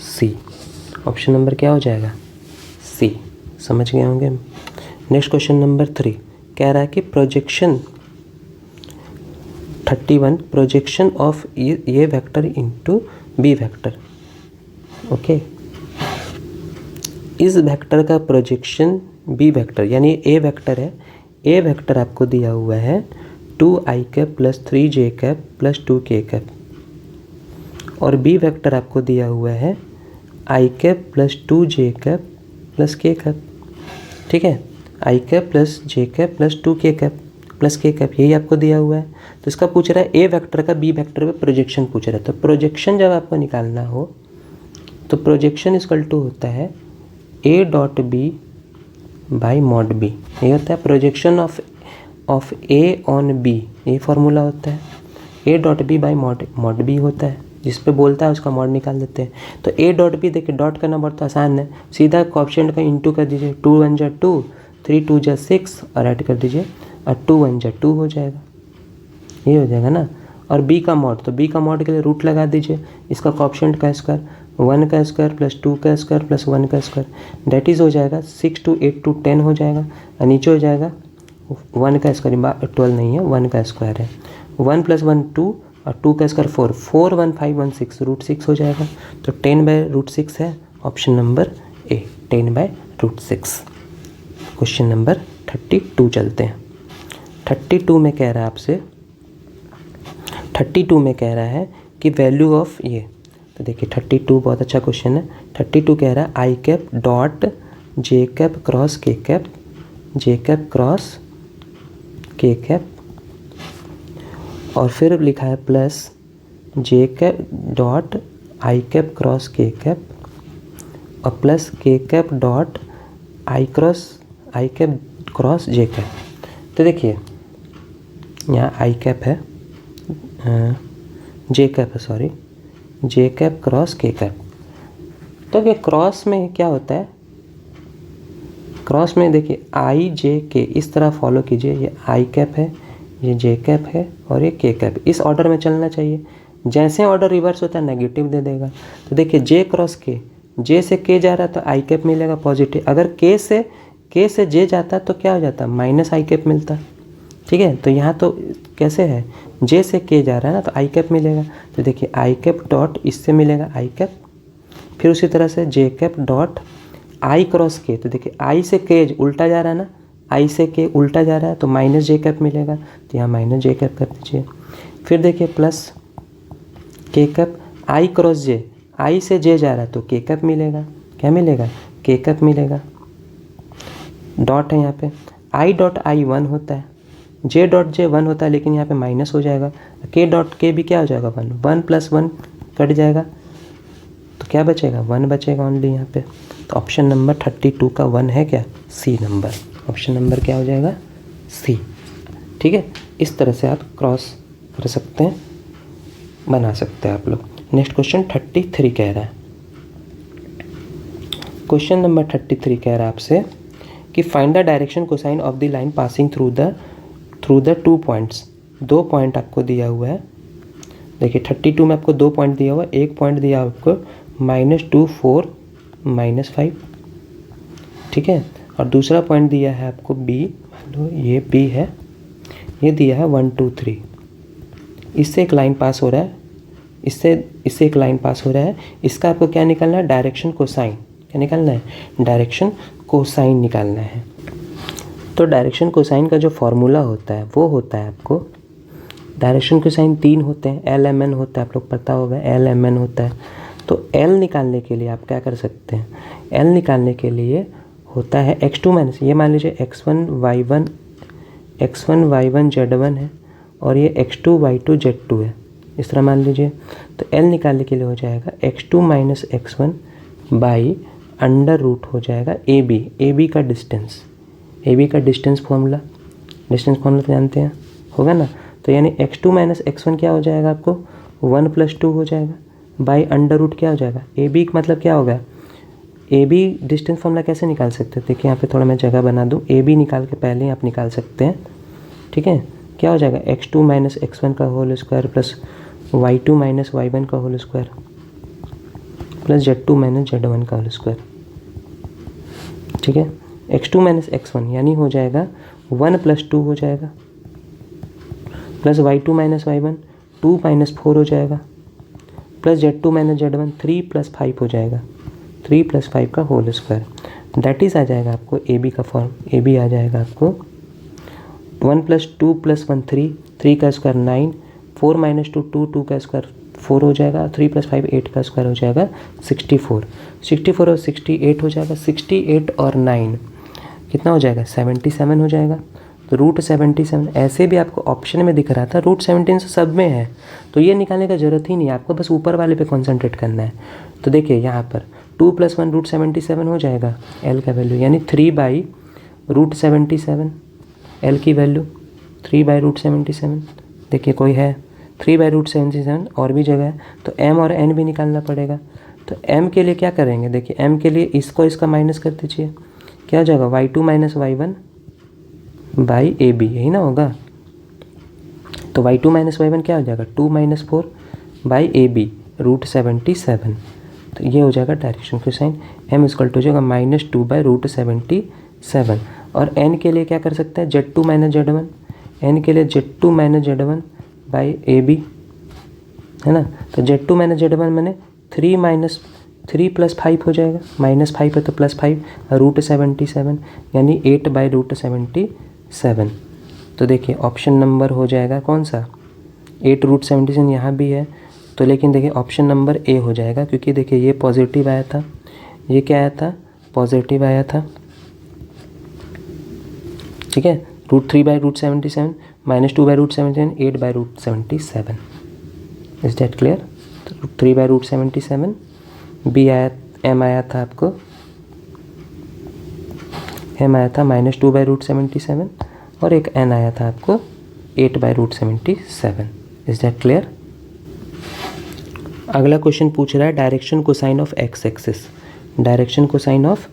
C. Option number क्या हो जाएगा सी। समझ गए होंगे। नेक्स्ट क्वेश्चन नंबर 3 कह रहा है कि projection 31 projection of a vector into b vector. Okay, इस वेक्टर का प्रोजेक्शन बी वेक्टर यानी ए वेक्टर है, ए वेक्टर आपको दिया हुआ है 2i cap plus 3j cap plus 2k cap, और बी वेक्टर आपको दिया हुआ है i cap plus 2j cap plus k cap. ठीक है, i cap plus j cap plus 2k cap plus k cap, यही आपको दिया हुआ है। तो इसका पूछ रहा है ए वेक्टर का बी वेक्टर पे प्रोजेक्शन पूछ रहा है। तो प्रोजेक्शन जब आपको निकालना हो तो प्रोजेक्शन इक्वल टू होता है a.b/mod b। ये होता है projection of a on b, ये फार्मूला होता है। a.b/mod b होता है, जिस पे बोलता है उसका मॉड निकाल देते हैं। तो a.b देखिए, डॉट करना बहुत आसान है, सीधा कोएफिशिएंट का इंटू कर दीजिए, 2 1 जा 2, 3 2 जा 6 और ऐड कर दीजिए, और 2 1 जा 2 हो जाएगा, ये हो जाएगा ना। और b का मॉड, तो b का मॉड के लिए रूट लगा दीजिए, इसका कोएफिशिएंट का स्क्वायर 1 का स्क्वायर प्लस 2 का स्क्वायर प्लस 1 का स्क्वायर, डेट इज़ हो जाएगा 6 2 8 2 10 हो जाएगा, और नीचे हो जाएगा 1 का स्क्वायर, 12 नहीं है 1 का स्क्वायर है। 1 + 1 2 और 2 का स्क्वायर 4, 4 1 5 1 6 √6 हो जाएगा। तो 10/√6 है ऑप्शन नंबर ए, 10/√6। क्वेश्चन नंबर 32 चलते हैं। 32 में कह रहा है आपसे, 32 में कह रहा है कि वैल्यू ऑफ ये, तो देखिए 32 बहुत अच्छा क्वेश्चन है। 32 कह रहा है I cap dot J cap cross K cap, J cap cross K cap, और फिर लिखा है plus J cap dot I cap cross K cap और plus K cap dot I cap cross J cap. तो देखिए यहाँ I cap है, J cap है, sorry, J cap cross K cap. तो ये क्रॉस में क्या होता है, क्रॉस में देखिए आई जे के इस तरह फॉलो कीजिए, ये आई कैप है, ये जे कैप है और ये के कैप, इस ऑर्डर में चलना चाहिए। जैसे ऑर्डर रिवर्स होता है नेगेटिव दे देगा। तो देखिए जे क्रॉस के, जे से के जा रहा है तो आई कैप मिलेगा पॉजिटिव, अगर के से जे जाता है तो क्या हो जाता है, माइनस आई कैप मिलता है। ठीक है, तो यहाँ तो कैसे है, जे से के जा रहा है ना तो आई कैप मिलेगा। तो देखिए आई कैप डॉट इससे मिलेगा आई कैप, फिर उसी तरह से जे कैप डॉट आई क्रॉस के, तो देखिए आई से के उल्टा जा रहा है ना, आई से के उल्टा जा रहा है तो माइनस जे कैप मिलेगा, तो यहाँ माइनस जे कैप कर दीजिए। फिर देखिए प्लस के कैप आई क्रॉस जे, आई से जे जा रहा है तो के कैप मिलेगा, क्या मिलेगा, के कैप मिलेगा। डॉट है यहाँ पे, आई डॉट आई 1 होता है, जे डॉट जे 1 होता है, लेकिन यहाँ पे माइनस हो जाएगा, के डॉट के भी क्या हो जाएगा 1, 1 + 1 कट जाएगा, तो क्या बचेगा 1 बचेगा ओनली यहाँ पे। तो ऑप्शन नंबर 32 का 1 है क्या, सी नंबर, ऑप्शन नंबर क्या हो जाएगा, सी। ठीक है, इस तरह से आप क्रॉस कर सकते हैं, बना सकते हैं आप लोग। नेक्स्ट क्वेश्चन 33 कह रहा है, क्वेश्चन नंबर 33 कह रहा है आपसे कि find the direction cosine of the line passing through the 2 points. 2 point आपको दिया हुआ है, देखिए 32 में आपको 2 पॉइंट दिया हुआ है, एक पॉइंट दिया आपको -2 4 -5, ठीक है, और दूसरा पॉइंट दिया है आपको बी, मान लो ये बी है, ये दिया है 1 2 3, इससे एक लाइन पास हो रहा है, इससे एक लाइन पास हो रहा है, इसका आपको क्या निकालना है, डायरेक्शन कोसाइन, क्या निकालना है, डायरेक्शन कोसाइन निकालना है। तो डायरेक्शन कोसाइन का जो फॉर्मूला होता है वो होता है आपको, डायरेक्शन कोसाइन 3 होते हैं, एल एम एन होता है, आप लोग पता होगा एल एम एन होता है। तो एल निकालने के लिए आप क्या कर सकते हैं, एल निकालने के लिए होता है x2 माइनस, ये मान लीजिए x1 y1 z1 है और ये x2 y2 z2 है, इस तरह मान लीजिए। तो एल निकालने के लिए हो जाएगा x2 minus x1 by under root हो जाएगा ए बी का डिस्टेंस फॉर्मूला तो जानते हैं, होगा ना। तो यानी x2 माइनस x1 क्या हो जाएगा आपको 1 + 2 हो जाएगा, बाई अंडर रूट क्या हो जाएगा ए बी, मतलब क्या होगा, ए बी डिस्टेंस फॉर्मूला कैसे निकाल सकते हैं, देखिए यहाँ पे थोड़ा मैं जगह बना दूँ, ए बी निकाल के पहले ही आप निकाल सकते हैं। ठीक है, क्या हो जाएगा x2 माइनस x1 का whole square plus y2 minus y1 का whole square plus z2 minus z1 का होल स्क्वायर। ठीक है, x2 माइनस x1 यानी हो जाएगा 1 + 2 हो जाएगा plus y2 minus y1 2 minus 4 हो जाएगा प्लस z2 माइनस z1 3 + 5 हो जाएगा, 3 + 5 का होल स्क्वायर, दैट इज़ आ जाएगा आपको ए बी का फॉर्म, ए बी आ जाएगा आपको 1 + 2 + 1 3 का स्क्वायर 9, 4 - 2 2 का स्क्वायर 4 हो जाएगा, 3 + 5 8 का स्क्वायर हो जाएगा 64 और 68 हो जाएगा, 68 और 9 कितना हो जाएगा 77 हो जाएगा। तो √77 ऐसे भी आपको ऑप्शन में दिख रहा था, √17 सब में है, तो ये निकालने का ज़रूरत ही नहीं है, आपको बस ऊपर वाले पे कॉन्सेंट्रेट करना है। तो देखिए यहाँ पर 2 + 1 √77 हो जाएगा एल का वैल्यू, यानी 3/√77 एल की वैल्यू 3/√77। देखिए कोई है 3/√77 और भी जगह है, तो m और n भी निकालना पड़ेगा। तो m के लिए क्या करेंगे, देखिए m के लिए इसका माइनस कर दीजिए, क्या हो जाएगा y2 minus y1 by A B, यही ना होगा। तो y2 माइनस y1 क्या हो जाएगा 2 - 4 बाई ए बी √77। तो ये हो जाएगा डायरेक्शन कोसाइन, m = हो जाएगा -2/√77। और n के लिए क्या कर सकते हैं z2 माइनस z1, n के लिए z2 minus z1 by A B, है ना। तो Z2 माइनस Z1 मैंने 3 प्लस 5 हो जाएगा, -5 है तो +5, √77 यानी 8/√77। तो देखिए ऑप्शन नंबर हो जाएगा कौन सा, 8√77 यहाँ भी है तो, लेकिन देखिए ऑप्शन नंबर ए हो जाएगा, क्योंकि देखिए ये पॉजिटिव आया था, ये क्या आया था, पॉजिटिव आया था, ठीक है। √3/√77 -2/√77 8/√77। Is that clear. तो 3/√77, बी आया, एम आया था आपको, एम आया था -2/√77 और एक एन आया था आपको 8/√77। Is that clear. अगला क्वेश्चन पूछ रहा है direction cosine of x axis, direction cosine of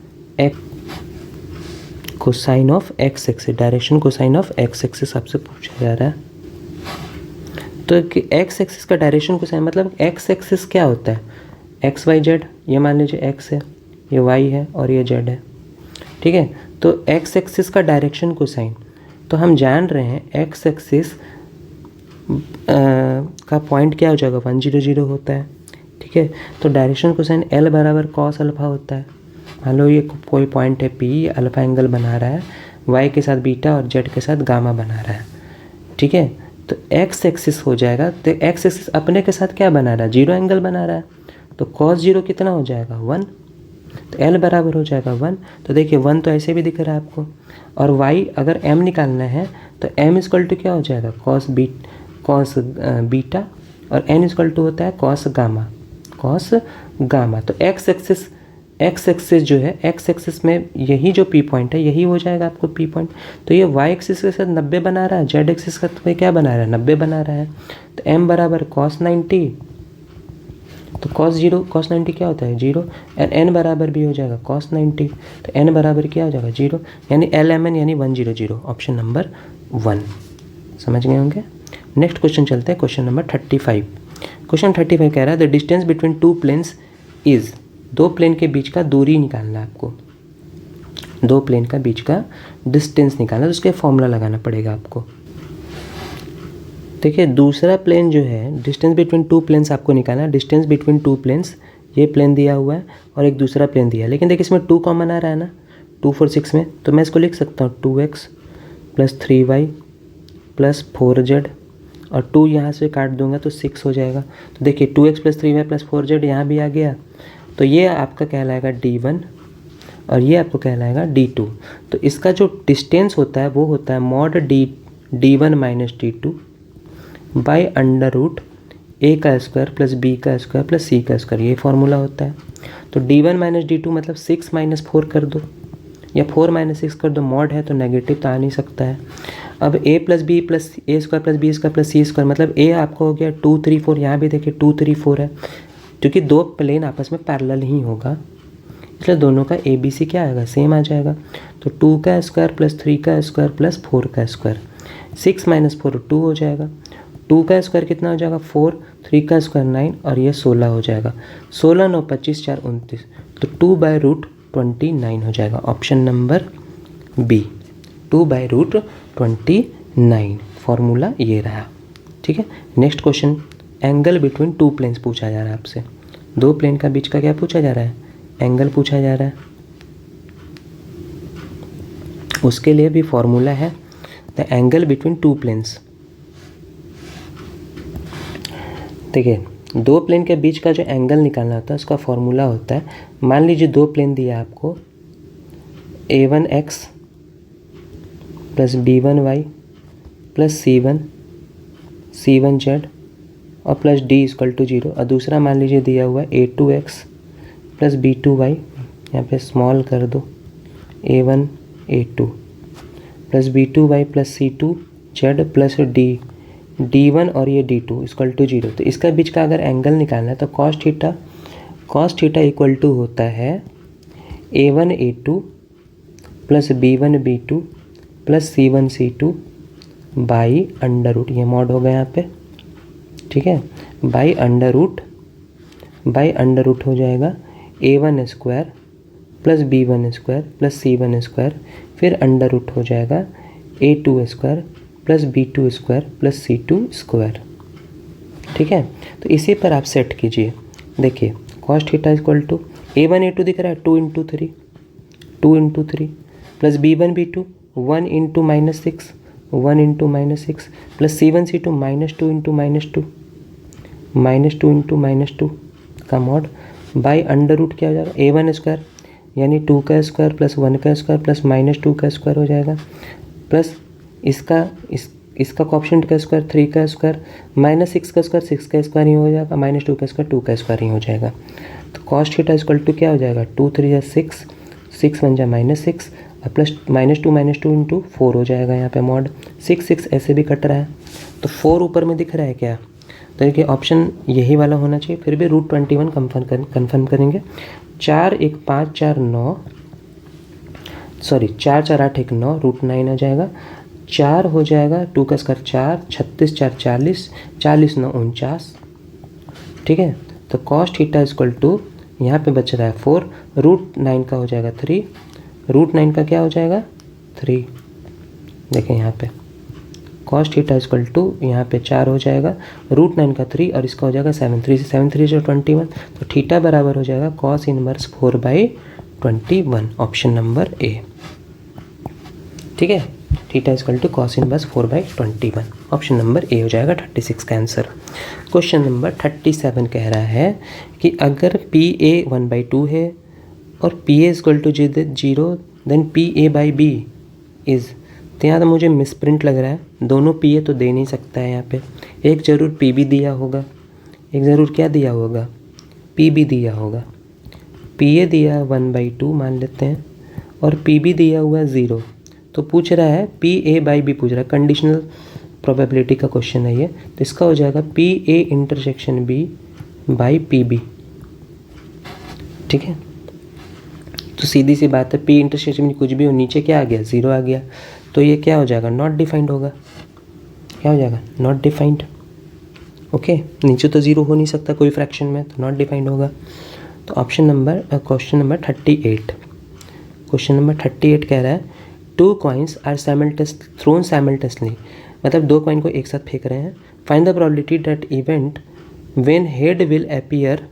cosine of x axis, direction cosine of x axis आपसे पूछा जा रहा है। तो एक्स एक्सिस का डायरेक्शन कोसाइन मतलब एक्स एक्सिस क्या होता है, एक्स वाई जेड, ये मान लीजिए एक्स है, ये वाई है और ये जेड है, ठीक है। तो एक्स एक्सिस का डायरेक्शन कोसाइन, तो हम जान रहे हैं एक्स एक्सिस का पॉइंट क्या हो जाएगा, 1 0 0 होता है, ठीक है। तो डायरेक्शन कोसाइन L बराबर कॉस अल्फा होता है। मान लो ये कोई पॉइंट है P, अल्फा एंगल बना रहा है, Y के साथ बीटा और Z के साथ गामा बना रहा है, ठीक है। तो एक्स एक्सिस हो जाएगा, तो एक्स एक्सिस अपने के साथ क्या बना रहा है, 0 एंगल बना रहा है, तो कॉस 0 कितना हो जाएगा, 1, तो L बराबर हो जाएगा 1। तो देखिए 1 तो ऐसे भी दिख रहा है आपको, और Y अगर M निकालना है तो M इक्वल टू क्या हो जाएगा, कॉस बीटा और N इक्वल टू होता है कॉस गामा। तो एक्स एक्सिस जो है, एक्स एक्सिस में यही जो P पॉइंट है यही हो जाएगा आपको P पॉइंट। तो ये Y एक्सिस के साथ 90 बना रहा है, Z एक्सिस का तो क्या बना रहा है, 90 बना रहा है। तो M बराबर cos 90, तो cos 90 क्या होता है 0, एंड N बराबर भी हो जाएगा cos 90, तो N बराबर क्या हो जाएगा 0, यानी LMN यानी 1 0 0, ऑप्शन नंबर 1। समझ गए होंगे। नेक्स्ट क्वेश्चन चलते हैं, क्वेश्चन नंबर 35। क्वेश्चन 35 कह रहा है the distance between 2 planes is, 2 plane के बीच का दूरी निकालना है आपको, 2 प्लेन का बीच का डिस्टेंस निकालना, तो उसके फॉर्मूला लगाना पड़ेगा आपको। देखिए दूसरा प्लेन जो है, डिस्टेंस बिटवीन 2 प्लेन्स आपको निकालना है, डिस्टेंस बिटवीन 2 प्लेन्स, ये प्लेन दिया हुआ है और एक दूसरा प्लेन दिया है, लेकिन देखिए इसमें 2 कॉमन आ रहा है ना, 2 4 6 में, तो मैं इसको लिख सकता हूँ 2x + 3y + 4z, और 2 यहाँ से काट दूंगा तो 6 हो जाएगा। तो देखिए 2x + 3y + 4z यहाँ भी आ गया, तो ये आपका कहलाएगा D1 और ये आपको कहलाएगा D2। तो इसका जो डिस्टेंस होता है वो होता है mod D1 - D2 by √a² + b² + c², ये फार्मूला होता है। तो D1 - D2 मतलब 6 - 4 कर दो या 4 - 6 कर दो, मॉड है तो नेगेटिव तो आ नहीं सकता है। अब a + b + a² + b² + c² मतलब a आपको हो गया 2 3 4, यहाँ भी देखिए 2 3 4 है, क्योंकि 2 प्लेन आपस में पैरेलल ही होगा, इसलिए दोनों का ABC क्या आएगा, सेम आ जाएगा। तो 2² + 3² + 4², 6 - 4 2 हो जाएगा, 2² कितना हो जाएगा 4, 3² 9 और ये 16 हो जाएगा, 16 9 25 4 29, तो 2/√29 हो जाएगा, ऑप्शन नंबर B 2/√29, फॉर्मूला ये रहा, ठीक है। Next question, angle between 2 planes पूछा जा रहा है आपसे, 2 प्लेन का बीच का क्या पूछा जा रहा है, एंगल पूछा जा रहा है। उसके लिए भी फॉर्मूला है, द एंगल बिटवीन 2 प्लेन्स। देखिए 2 प्लेन के बीच का जो एंगल निकालना होता है उसका फॉर्मूला होता है, मान लीजिए 2 प्लेन दिया आपको, a1x + b1y + c1z और प्लस d = 0, और दूसरा मान लीजिए दिया हुआ है a2x + b2y, यहाँ पे स्मॉल कर दो, a1 a2 + b2y + c2z + d1 और ये d2 = 0। तो इसका बीच का अगर एंगल निकालना है तो cos थीटा = होता है a1 a2 + b1 b2 + c1 c2 by √, ये मॉड होगा यहाँ पे, ठीक है, बाई √, हो जाएगा a1² + b1² + c1², फिर √ हो जाएगा a2² + b2² + c2²। ठीक है, तो इसी पर आप सेट कीजिए। देखिए cos theta equal to A1 A2 दिख रहा है 2 into 3 plus B1 B2 1 into -6 plus C1 C2 -2 into -2 का मॉड बाई अंडर रूट क्या हो जाएगा A1 स्क्वायर यानी 2 का स्क्वायर प्लस 1 का स्क्वायर प्लस -2 का स्क्वायर हो जाएगा, प्लस इसका कोएफिशिएंट का स्क्वायर 3 का स्क्वायर -6 का स्क्वायर 6 का स्क्वायर ही हो जाएगा, -2 का स्क्वायर 2 का स्क्वायर ही हो जाएगा। तो कॉस थीटा इक्वल टू क्या हो जाएगा 2 3 या 6 6 1 जा -6 और प्लस -2 इंटू 4 हो जाएगा। यहाँ पे मॉड 6 ऐसे भी कट रहा है तो 4 ऊपर में दिख रहा है क्या, तो देखिए ऑप्शन यही वाला होना चाहिए। फिर भी √21 कन्फर्म करेंगे। 4 1 5 4 9 सॉरी 4 4 8 1 9 √9 आ जाएगा। 4 हो जाएगा 2 का स्क्वायर 4 36 4 40 40 9 49। ठीक है, तो कॉस थीटा इक्वल टू यहाँ पे बच रहा है 4 √9 का हो जाएगा 3 √9 का क्या हो जाएगा 3। देखें यहाँ पे कॉस थीटा इक्वल टू यहाँ पे 4 हो जाएगा √9 का 3 और इसका हो जाएगा 7 3 से 7 3 जो 21, तो थीटा बराबर हो जाएगा cos inverse 4/21 option number a. ठीक है, theta equal to cos inverse 4/21 option number a हो जाएगा 36 का आंसर। क्वेश्चन नंबर 37 कह रहा है कि अगर PA 1/2 है और PA equal to 0 then PA/B is, तो यहाँ तो मुझे मिसप्रिंट लग रहा है, दोनों PA तो दे नहीं सकता है यहाँ पे, एक ज़रूर PB दिया होगा, एक ज़रूर क्या दिया होगा PB दिया होगा। PA दिया 1/2 मान लेते हैं और PB दिया हुआ 0, तो पूछ रहा है PA/B पूछ रहा है, कंडीशनल प्रोबेबिलिटी का क्वेश्चन है ये, तो इसका हो जाएगा PA इंटरसेक्शन B/PB। ठीक है, तो सीधी सी बात है P इंटरसेक्शन में कुछ भी हो, नीचे क्या आ गया 0 आ गया, तो ये क्या हो जाएगा नॉट डिफाइंड होगा, क्या हो जाएगा नॉट डिफाइंड। ओके, नीचे तो 0 हो नहीं सकता कोई फ्रैक्शन में, तो नॉट डिफाइंड होगा। तो option number question number 38, question number 38 कह रहा है 2 कॉइन्स आर थ्रोन साइमल्टेनियसली, मतलब 2 कॉइन को एक साथ फेंक रहे हैं। Find the probability that event when head will appear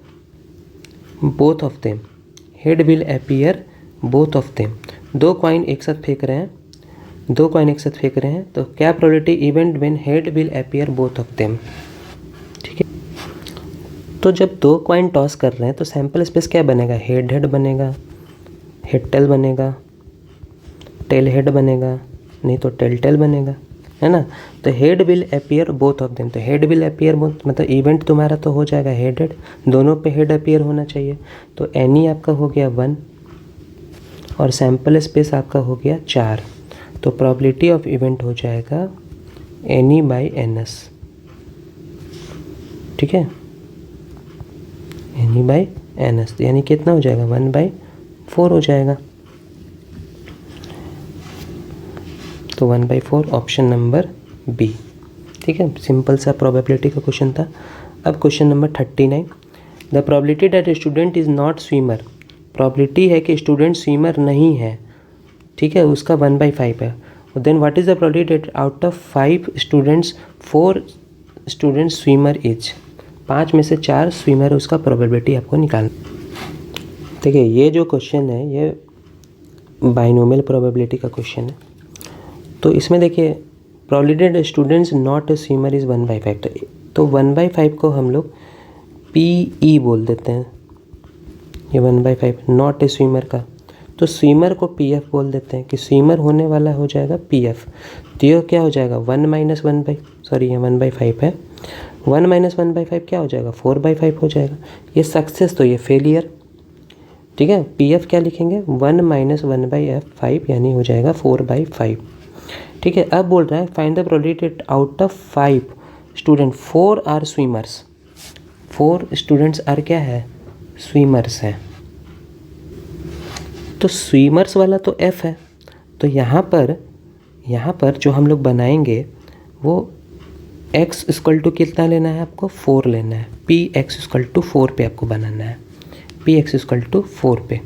both of them, head will appear both of them. 2 coin एक साथ फेंक रहे हैं, 2 कॉइन एक साथ फेंक रहे हैं, तो क्या probability event when head will appear both of them. ठीक है, तो जब 2 कॉइन टॉस कर रहे हैं तो सैंपल स्पेस क्या बनेगा, हेड हेड बनेगा, हेड टेल बनेगा, टेल हेड बनेगा, नहीं तो टेल टेल बनेगा, है ना। तो head will appear both of them, तो हेड विल अपीयर बोथ मतलब इवेंट तुम्हारा तो हो जाएगा हेड हेड, दोनों पे हेड अपीयर होना चाहिए। तो एनी आपका हो गया 1 और सैंपल स्पेस आपका हो गया 4, तो प्रोबेबिलिटी ऑफ इवेंट हो जाएगा NE/NS। ठीक है, NE/NS यानी कितना हो जाएगा 1/4 हो जाएगा, तो 1/4 ऑप्शन नंबर बी। ठीक है, सिंपल सा प्रोबेबिलिटी का क्वेश्चन था। अब question number 39, the probability that student is not swimmer, probability है कि स्टूडेंट स्विमर नहीं है, ठीक है, उसका 1/5 है। Then what is the probability that out of 5 students 4 students swimmer is, 5 में से 4 स्विमर है, उसका प्रोबेबिलिटी आपको निकालना। देखिए ये जो क्वेश्चन है ये बाइनोमियल प्रोबेबिलिटी का क्वेश्चन है, तो इसमें देखिए probability that students not a swimmer is 1/5, तो 1/5 को हम लोग PE बोल देते हैं, ये 1/5 नॉट ए स्विमर का, तो स्विमर को PF बोल देते हैं कि स्विमर होने वाला हो जाएगा PF, तो ये क्या हो जाएगा 1 ये 1/5 है, 1 - 1/5 क्या हो जाएगा 4/5 हो जाएगा। ये सक्सेस तो ये फेलियर। ठीक है, PF क्या लिखेंगे 1 - 1/5 यानी हो जाएगा 4/5। ठीक है, अब बोल रहा है find the probability out of 5 student 4 are swimmers, 4 students are क्या है स्विमर्स हैं, तो स्विमर्स वाला तो F है, तो यहाँ पर जो हम लोग बनाएंगे वो x इक्वल टू कितना लेना है आपको 4 लेना है, Px इक्वल टू 4 पे आपको बनाना है, Px इक्वल टू 4 पे,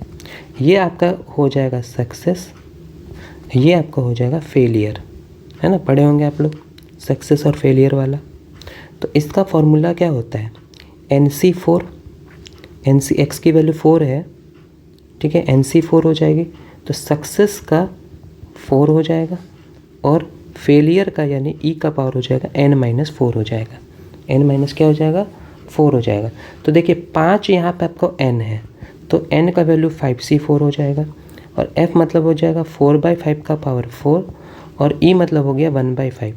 ये आपका हो जाएगा सक्सेस, ये आपका हो जाएगा फेलियर, है ना, पढ़े होंगे आप लोग सक्सेस और फेलियर वाला। तो इसका फॉर्मूला क्या होता है, NC4, NC x की वैल्यू 4 है, ठीक है, NC4 हो जाएगी, तो सक्सेस का 4 हो जाएगा और फेलियर का यानी E का पावर हो जाएगा n-4 हो जाएगा, n- क्या हो जाएगा, 4 हो जाएगा। तो देखिए 5 यहाँ पे आपको n है, तो n का वैल्यू 5c4 हो जाएगा और f मतलब हो जाएगा 4/5 का पावर 4 और E मतलब हो गया 1/5।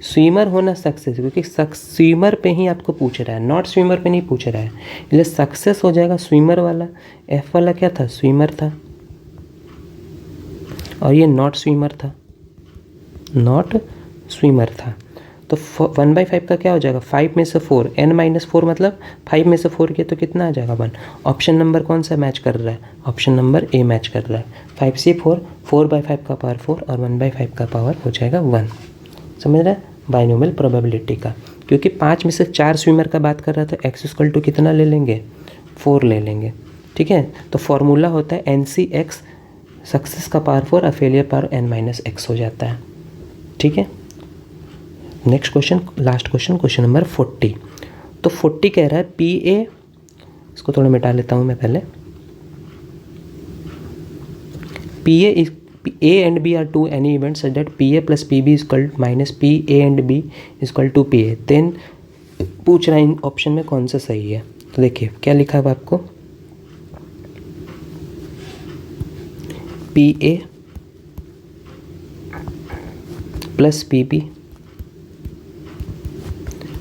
स्विमर होना सक्सेस, क्योंकि स्विमर पे ही आपको पूछ रहा है, नॉट स्विमर पे नहीं पूछ रहा है, इसलिए सक्सेस हो जाएगा स्विमर वाला। F वाला क्या था, स्विमर था और ये नॉट स्विमर था, नॉट स्विमर था। तो 1/5 का क्या हो जाएगा, 5 में से 4, n-4 मतलब 5 में से 4 किया तो कितना आ जाएगा, 1। ऑप्शन नंबर कौन सा मैच कर रहा है, ऑप्शन नंबर ए मैच कर रहा है। 5c4, 4/5 का पावर 4 और 1/5 का पावर हो जाएगा 1। समझ रहे हैं, बाइनोमियल प्रोबेबिलिटी का, क्योंकि 5 में से 4 स्विमर का बात कर रहा था, x = कितना ले लेंगे, 4 ले लेंगे, ठीक है। तो फॉर्मूला होता है NCx, सक्सेस का पावर 4 और फेलियर पावर n-x हो जाता है, ठीक है। Next question, last question, question number 40। तो 40 कह रहा है PA, इसको थोड़ा मिटा लेता हूँ मैं पहले, PA is A and B are two any events such that PA plus PB is equal minus PA and B is equal to PA, then पूछ रहा है इन ऑप्शन में कौन सा सही है। तो देखिए क्या लिखा है आपको, PA plus PB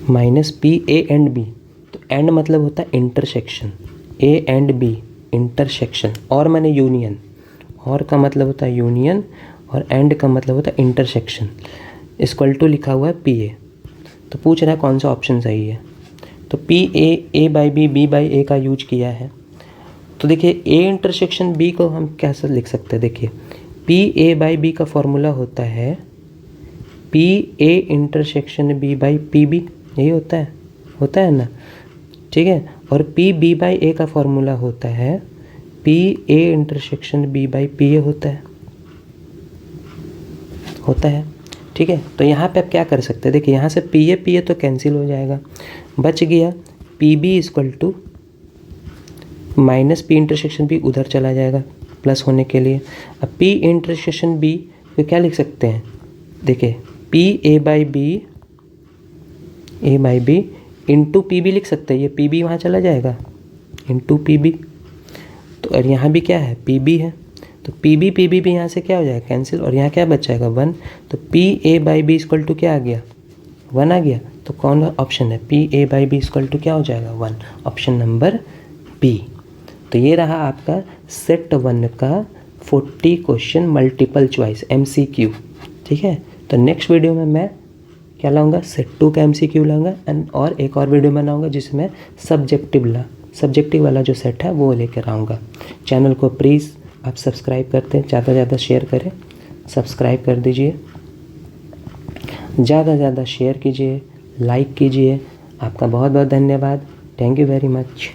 minus PA and B, तो एंड मतलब होता है intersection, A and B intersection, और मैंने यूनियन, और का मतलब होता है यूनियन और एंड का मतलब होता है इंटरसेक्शन, इक्वल टू लिखा हुआ है PA। तो पूछ रहा है कौन सा ऑप्शन सही है, तो PA A/B B/A का यूज किया है। तो देखिए A इंटरसेक्शन B को हम कैसे लिख सकते हैं, देखिए PA/B का फॉर्मूला होता है PA इंटरसेक्शन B/PB, यही होता है ना, ठीक है। और PB/A का फॉर्मूला होता है PA इंटरसेक्शन B/PA होता है, ठीक है। तो यहाँ पे आप क्या कर सकते हैं, देखिए यहाँ से PA तो कैंसिल हो जाएगा, बच गया PB = minus P intersection B, उधर चला जाएगा प्लस होने के लिए। अब P इंटरसेक्शन B को क्या लिख सकते हैं, देखिए A/B इंटू PB लिख सकते हैं, ये PB वहाँ चला जाएगा इंटू PB, तो और यहाँ भी क्या है, PB है, तो PB भी यहाँ से क्या हो जाएगा, कैंसिल, और यहाँ क्या बच जाएगा 1, तो PA/B = क्या आ गया, 1 आ गया। तो कौन ऑप्शन है, PA/B = क्या हो जाएगा, 1, ऑप्शन नंबर B। तो ये रहा आपका सेट 1 का 40 क्वेश्चन मल्टीपल चॉइस MCQ, ठीक है। तो नेक्स्ट वीडियो में मैं क्या लाऊंगा, सेट 2 का MCQ लाऊंगा और एक और वीडियो बनाऊंगा जिसमें सब्जेक्टिव वाला जो सेट है वो लेकर आऊँगा। चैनल को प्लीज़ आप सब्सक्राइब करते हैं, ज़्यादा से ज़्यादा शेयर करें, सब्सक्राइब कर दीजिए, ज़्यादा से ज़्यादा शेयर कीजिए, लाइक कीजिए। आपका बहुत बहुत धन्यवाद, थैंक यू वेरी मच।